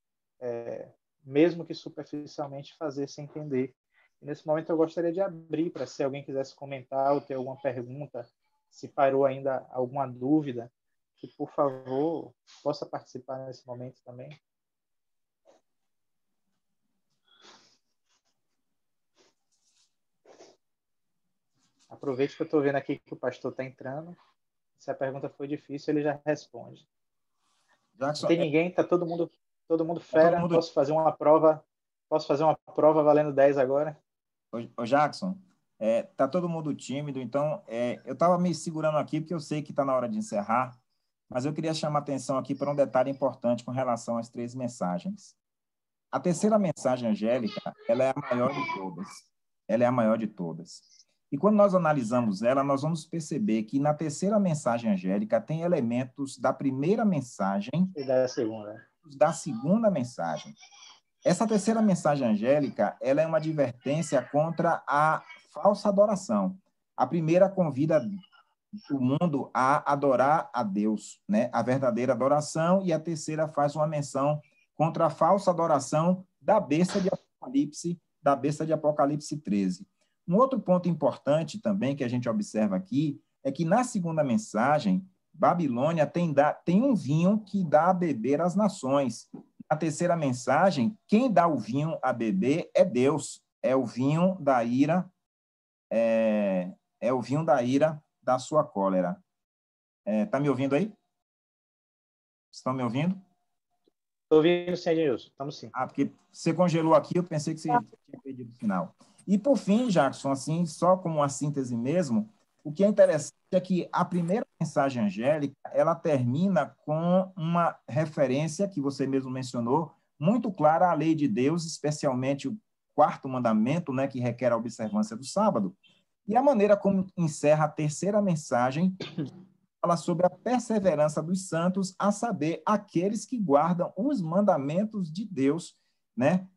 mesmo que superficialmente, fazer se entender. E nesse momento eu gostaria de abrir para, se alguém quisesse comentar ou ter alguma pergunta, se parou ainda alguma dúvida, que, por favor, possa participar nesse momento também. Aproveite que eu estou vendo aqui que o pastor está entrando. Se a pergunta foi difícil, ele já responde. Jackson, não tem ninguém, está todo mundo fera. todo mundo... Posso fazer uma prova valendo 10 agora? Ô Jackson, tá todo mundo tímido, então eu estava me segurando aqui porque eu sei que está na hora de encerrar, mas eu queria chamar a atenção aqui para um detalhe importante com relação às três mensagens. A terceira mensagem angélica, ela é a maior de todas. Ela é a maior de todas. E quando nós analisamos ela, nós vamos perceber que na terceira mensagem angélica tem elementos da primeira mensagem e da segunda mensagem. Essa terceira mensagem angélica, ela é uma advertência contra a falsa adoração. A primeira convida o mundo a adorar a Deus, né? A verdadeira adoração, e a terceira faz uma menção contra a falsa adoração da besta de Apocalipse 13. Um outro ponto importante também que a gente observa aqui é que na segunda mensagem, Babilônia tem um vinho que dá a beber às nações. Na terceira mensagem, quem dá o vinho a beber é Deus. É o vinho da ira, o vinho da ira da sua cólera. Tá me ouvindo aí? Estão me ouvindo? Estou ouvindo, sim, Edilson. Estamos sim. Porque você congelou aqui, eu pensei que você tinha perdido o final. E, por fim, Jackson, assim, só como uma síntese mesmo, o que é interessante é que a primeira mensagem angélica, ela termina com uma referência, que você mesmo mencionou, muito clara à lei de Deus, especialmente o quarto mandamento, né, que requer a observância do sábado. E a maneira como encerra a terceira mensagem fala sobre a perseverança dos santos, a saber, aqueles que guardam os mandamentos de Deus, né?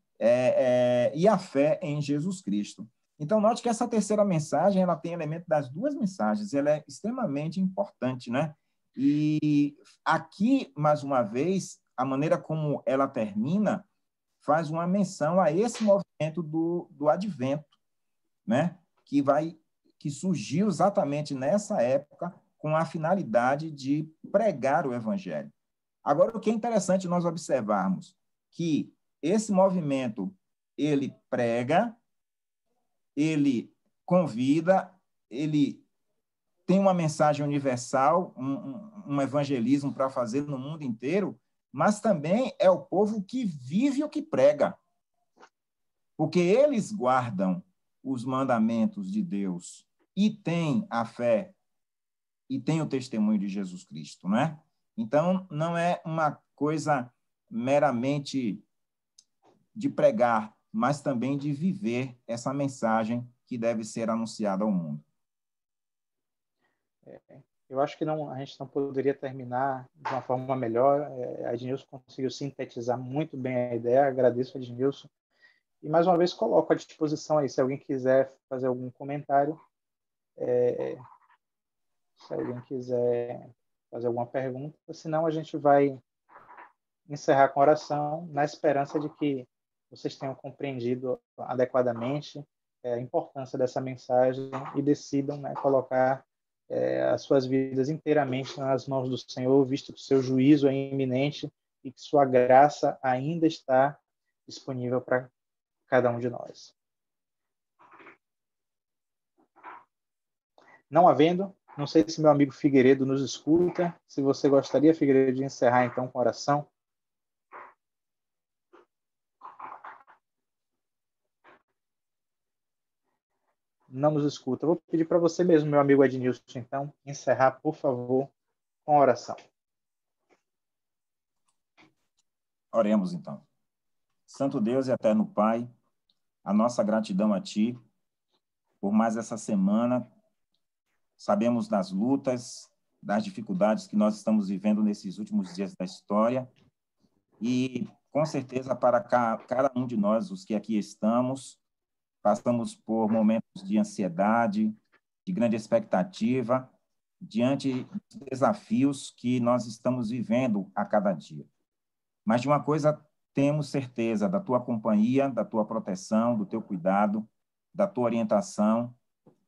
E a fé em Jesus Cristo. Então, note que essa terceira mensagem, ela tem elemento das duas mensagens, ela é extremamente importante, né? E aqui, mais uma vez, a maneira como ela termina faz uma menção a esse movimento do advento, né? Que surgiu exatamente nessa época com a finalidade de pregar o evangelho. Agora, o que é interessante nós observarmos que esse movimento, ele prega, ele convida, ele tem uma mensagem universal, um evangelismo para fazer no mundo inteiro, mas também é o povo que vive o que prega, porque eles guardam os mandamentos de Deus e têm a fé e têm o testemunho de Jesus Cristo, né? Então, não é uma coisa meramente de pregar, mas também de viver essa mensagem que deve ser anunciada ao mundo. Eu acho que a gente não poderia terminar de uma forma melhor. A Ednilson conseguiu sintetizar muito bem a ideia. Agradeço a Ednilson. E, mais uma vez, coloco à disposição aí, se alguém quiser fazer algum comentário, se alguém quiser fazer alguma pergunta. Senão, a gente vai encerrar com oração, na esperança de que vocês tenham compreendido adequadamente a importância dessa mensagem e decidam, né, colocar as suas vidas inteiramente nas mãos do Senhor, visto que o seu juízo é iminente e que sua graça ainda está disponível para cada um de nós. Não havendo, não sei se meu amigo Figueiredo nos escuta. Se você gostaria, Figueiredo, de encerrar então com oração. Não nos escuta. Vou pedir para você mesmo, meu amigo Ednilson, então, encerrar, por favor, com a oração. Oremos, então. Santo Deus e eterno Pai, a nossa gratidão a Ti por mais essa semana. Sabemos das lutas, das dificuldades que nós estamos vivendo nesses últimos dias da história e, com certeza, para cada um de nós, os que aqui estamos, passamos por momentos de ansiedade, de grande expectativa, diante dos desafios que nós estamos vivendo a cada dia. Mas de uma coisa temos certeza, da Tua companhia, da Tua proteção, do Teu cuidado, da Tua orientação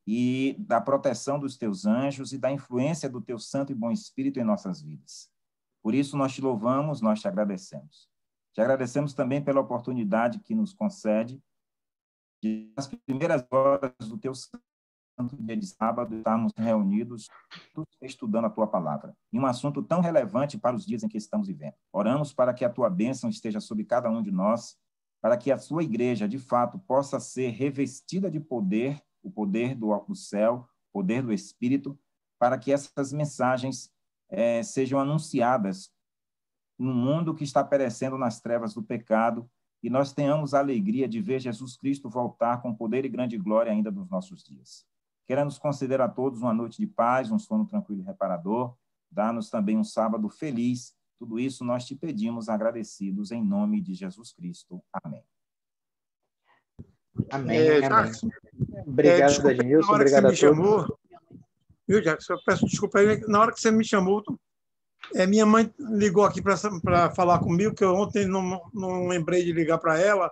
e da proteção dos Teus anjos e da influência do Teu Santo e Bom Espírito em nossas vidas. Por isso, nós Te louvamos, nós Te agradecemos. Te agradecemos também pela oportunidade que nos concede de, nas primeiras horas do Teu Santo dia de sábado, estarmos reunidos, estudando a Tua palavra, em um assunto tão relevante para os dias em que estamos vivendo. Oramos para que a Tua bênção esteja sobre cada um de nós, para que a Sua igreja, de fato, possa ser revestida de poder, o poder do céu, o poder do Espírito, para que essas mensagens sejam anunciadas num mundo que está perecendo nas trevas do pecado, e nós tenhamos a alegria de ver Jesus Cristo voltar com poder e grande glória ainda nos nossos dias. Queira nos conceder a todos uma noite de paz, um sono tranquilo e reparador, dar-nos também um sábado feliz. Tudo isso nós te pedimos agradecidos em nome de Jesus Cristo. Amém. Amém. Amém. Obrigado, Ednilson. Obrigado a todos. Chamou, viu, Jackson? Eu peço desculpa aí, na hora que você me chamou, minha mãe ligou aqui para falar comigo, que eu ontem não lembrei de ligar para ela,